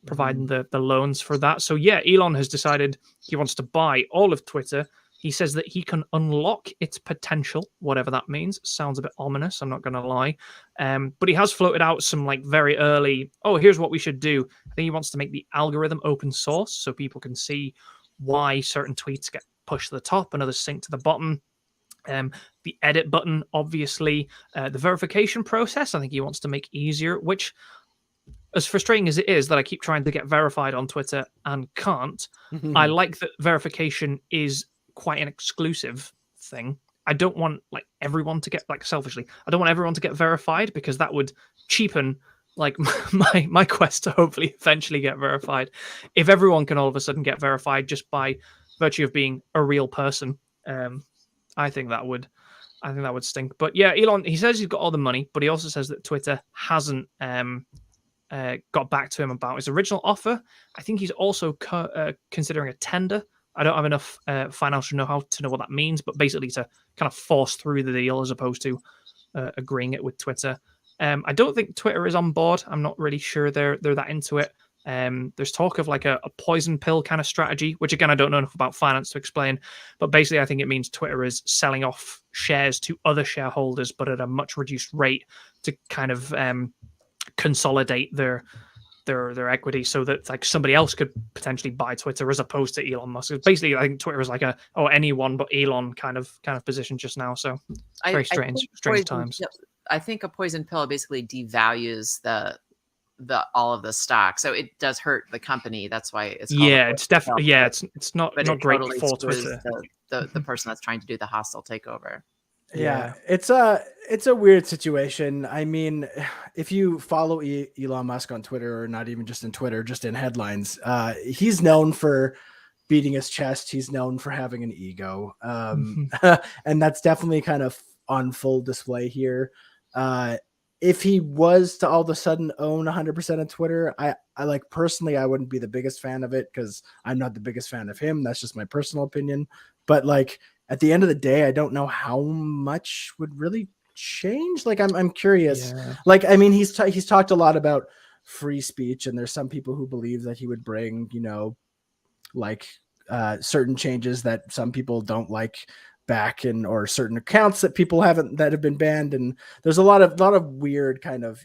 providing the loans for that. So yeah, Elon has decided he wants to buy all of Twitter. He says that he can unlock its potential, whatever that means. Sounds a bit ominous, I'm not going to lie. But he has floated out some like very early, here's what we should do. I think he wants to make the algorithm open source so people can see why certain tweets get pushed to the top and others sink to the bottom. The edit button, obviously. The verification process, I think he wants to make easier, which, as frustrating as it is that I keep trying to get verified on Twitter and can't, I like that verification is quite an exclusive thing. I don't want everyone to get selfishly. I don't want everyone to get verified because that would cheapen my quest to hopefully eventually get verified. If everyone can all of a sudden get verified just by virtue of being a real person, I think that would stink. But yeah, Elon, he says he's got all the money, but he also says that Twitter hasn't got back to him about his original offer. I think he's also considering a tender. I don't have enough financial know-how to know what that means, but basically to kind of force through the deal as opposed to agreeing it with Twitter. I don't think Twitter is on board. I'm not really sure they're that into it. There's talk of like a poison pill kind of strategy, which again, I don't know enough about finance to explain, but basically I think it means Twitter is selling off shares to other shareholders, but at a much reduced rate to kind of consolidate their equity so that like somebody else could potentially buy Twitter as opposed to Elon Musk. Basically, I think Twitter is like anyone but Elon kind of position just now. So it's very strange times. I think a poison pill basically devalues the all of the stock, so it does hurt the company. That's why it's it's definitely it's not great totally for Twitter. The person that's trying to do the hostile takeover. Yeah, it's a weird situation. I mean, if you follow Elon Musk on Twitter, or not even just in Twitter, just in headlines, he's known for beating his chest. He's known for having an ego, and that's definitely kind of on full display here. If he was to all of a sudden own 100% of Twitter, I like personally, I wouldn't be the biggest fan of it because I'm not the biggest fan of him. That's just my personal opinion. But like at the end of the day, I don't know how much would really change. Like I'm curious. Yeah. Like I mean, he's talked a lot about free speech, and there's some people who believe that he would bring, like certain changes that some people don't like back, and or certain accounts that people that have been banned, and there's a lot of weird kind of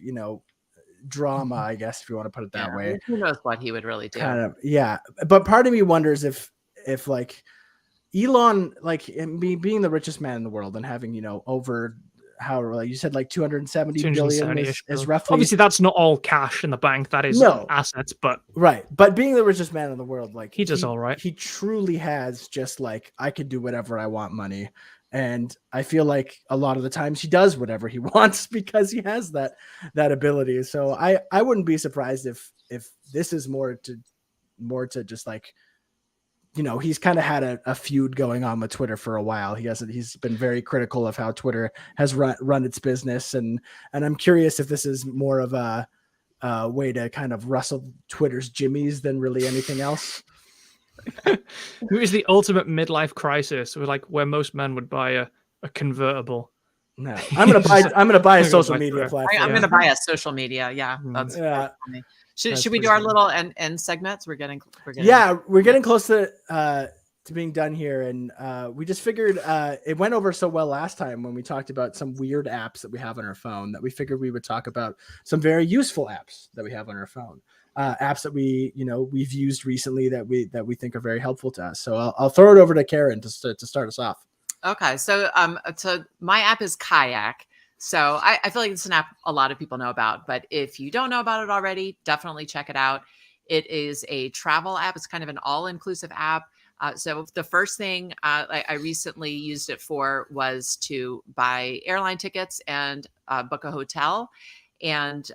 drama, I guess, if you want to put it that way. Who knows what he would really do? Kind of, yeah. But part of me wonders if like Elon, like being the richest man in the world and having over like you said, like 270 billion is roughly. Obviously, that's not all cash in the bank. That is assets, but right. But being the richest man in the world, like he does all right. He truly has just like, I could do whatever I want money. And I feel like a lot of the times he does whatever he wants because he has that ability. So I wouldn't be surprised if this is more to just like, he's kind of had a feud going on with Twitter for a while. He's been very critical of how Twitter has run its business. And I'm curious if this is more of a way to kind of rustle Twitter's jimmies than really anything else. It was the ultimate midlife crisis, where most men would buy a convertible. No, I'm gonna buy a social media platform. I'm gonna buy a social media. Yeah, that's funny. Should we do our little end segments? We're getting close to being done here, and we just figured it went over so well last time when we talked about some weird apps that we have on our phone, that we figured we would talk about some very useful apps that we have on our phone, apps that we've used recently that we think are very helpful to us. So I'll throw it over to Karen to start us off. Okay, so my app is Kayak. So I feel like it's an app a lot of people know about, but if you don't know about it already, definitely check it out. It is a travel app. It's kind of an all-inclusive app. So the first thing I recently used it for was to buy airline tickets and book a hotel. And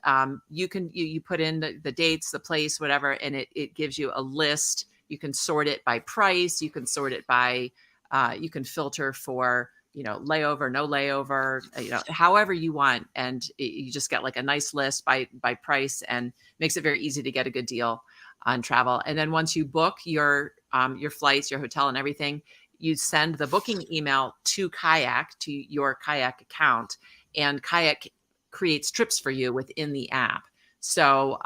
you put in the dates, the place, whatever, and it gives you a list. You can sort it by price. You can sort it by, you can filter for layover, no layover, however you want. And you just get like a nice list by price, and makes it very easy to get a good deal on travel. And then once you book your flights, your hotel and everything, you send the booking email to Kayak, to your Kayak account, and Kayak creates trips for you within the app. So,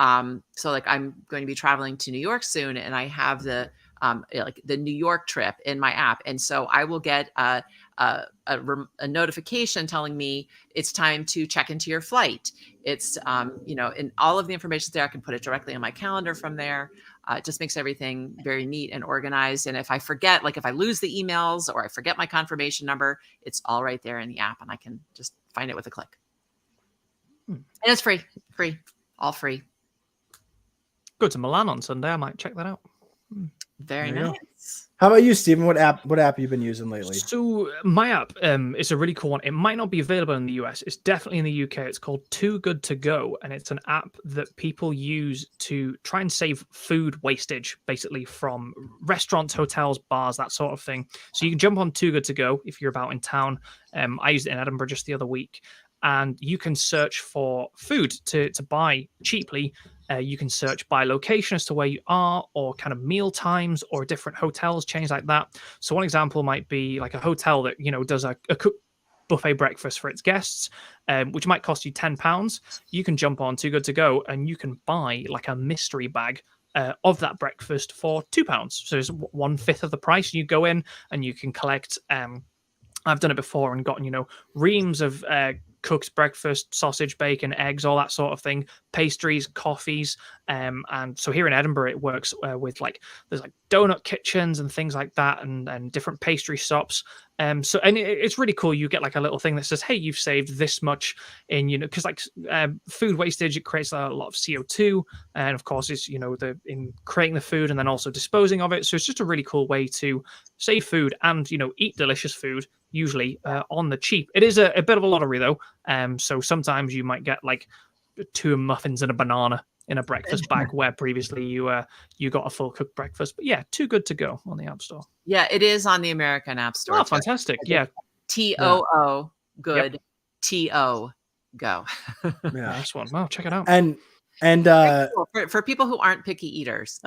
like I'm going to be traveling to New York soon, and I have the New York trip in my app. And so I will get a notification telling me it's time to check into your flight. It's, and all of the information there, I can put it directly on my calendar from there. It just makes everything very neat and organized. And if I forget, like if I lose the emails or I forget my confirmation number, it's all right there in the app, and I can just find it with a click. And it's free, all free. Go to Milan on Sunday. I might check that out. Very nice. How about you, Stephen? What app have you been using lately? So my app is a really cool one. It might not be available in the US. It's definitely in the UK. It's called Too Good To Go, and it's an app that people use to try and save food wastage, basically from restaurants, hotels, bars, that sort of thing. So you can jump on Too Good To Go if you're about in town. I used it in Edinburgh just the other week, and you can search for food to buy cheaply. You can search by location as to where you are, or kind of meal times, or different hotels, chains like that. So one example might be like a hotel that, does a cooked buffet breakfast for its guests, which might cost you £10. You can jump on Too Good To Go and you can buy like a mystery bag of that breakfast for £2. So it's 1/5 of the price. You go in and you can collect. I've done it before and gotten, reams of cooked breakfast, sausage, bacon, eggs, all that sort of thing, pastries, coffees. And so here in Edinburgh, it works with there's donut kitchens and things like that, and different pastry shops. So it's really cool. You get like a little thing that says, hey, you've saved this much in, because food wastage, it creates a lot of CO2. And of course, it's, in creating the food and then also disposing of it. So it's just a really cool way to save food and, eat delicious food usually on the cheap. It is a bit of a lottery though. So sometimes you might get like 2 muffins and a banana in a breakfast bag where previously you got a full cooked breakfast. But yeah, too good to go on the App Store. Yeah, it is on the American App Store. Oh, fantastic. Yeah. TOO, good. Yep. TO, go. Yeah. Nice one. Wow, check it out. And for people who aren't picky eaters.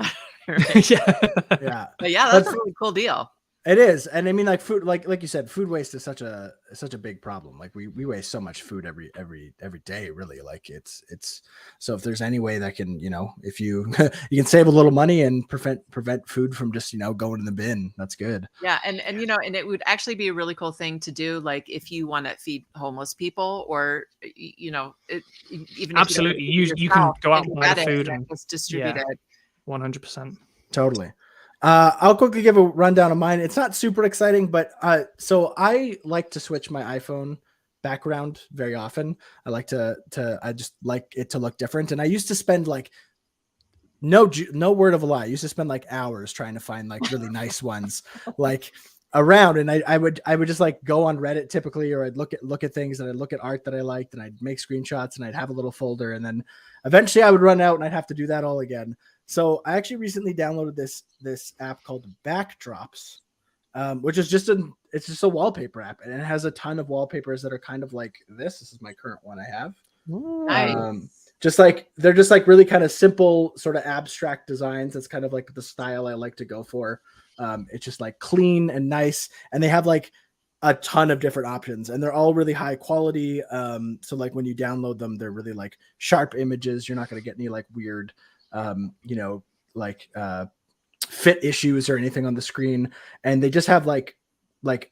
Yeah. But yeah, that's a really cool deal. It is. And I mean, like food, like you said, food waste is such a big problem. Like we waste so much food every day, really. Like it's so if there's any way that can, if you you can save a little money and prevent food from just, going in the bin, that's good. Yeah. And it would actually be a really cool thing to do. Like if you want to feed homeless people or, even absolutely, if you can go out and buy the food and just distribute it. 100%. Totally. I'll quickly give a rundown of mine. It's not super exciting, but so I like to switch my iPhone background very often. I just like it to look different. And I used to spend like no word of a lie. I used to spend like hours trying to find like really nice ones like around. And I would just like go on Reddit typically, or I'd look at things and I'd look at art that I liked and I'd make screenshots and I'd have a little folder. And then eventually I would run out and I'd have to do that all again. So I actually recently downloaded this app called Backdrops, which is just a wallpaper app, and it has a ton of wallpapers that are kind of like this. This is my current one I have. Nice. They're just like really kind of simple, sort of abstract designs. That's kind of like the style I like to go for. It's just like clean and nice, and they have like a ton of different options, and they're all really high quality. So like when you download them, they're really like sharp images. You're not going to get any like weird fit issues or anything on the screen, and they just have like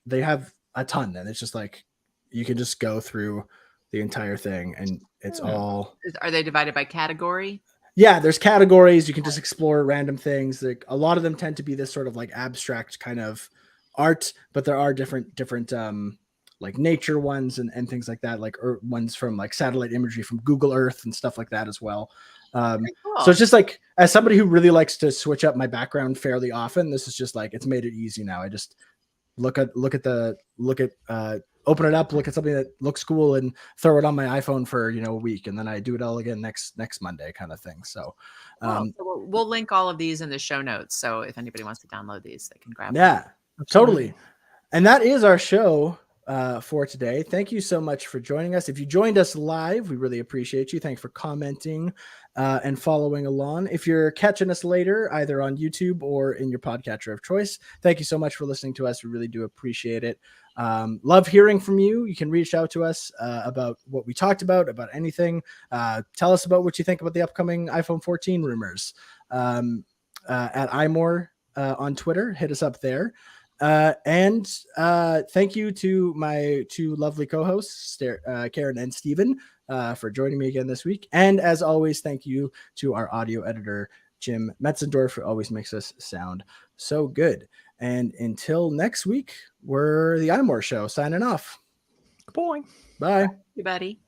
they have a ton, and it's just like you can just go through the entire thing, and it's all. Are they divided by category? Yeah, there's categories. You can just explore random things. Like a lot of them tend to be this sort of like abstract kind of art, but there are different like nature ones and things like that, like ones from like satellite imagery from Google Earth and stuff like that as well. Cool. So it's just like, as somebody who really likes to switch up my background fairly often, this is just like, it's made it easy now. I just open it up, look at something that looks cool and throw it on my iPhone for, a week. And then I do it all again next Monday kind of thing. So, so we'll link all of these in the show notes. So if anybody wants to download these, they can grab them. Yeah, totally. And that is our show for today. Thank you so much for joining us. If you joined us live, we really appreciate you. Thanks for commenting and following along. If you're catching us later, either on YouTube or in your podcatcher of choice, thank you so much for listening to us. We really do appreciate it. Love hearing from you. You can reach out to us about what we talked about anything. Tell us about what you think about the upcoming iPhone 14 rumors at iMore on Twitter. Hit us up there. And thank you to my two lovely co-hosts, Karen and Steven, for joining me again this week. And as always, thank you to our audio editor, Jim Metzendorf, who always makes us sound so good. And until next week, we're the iMore Show signing off. Goodbye. Bye. Everybody.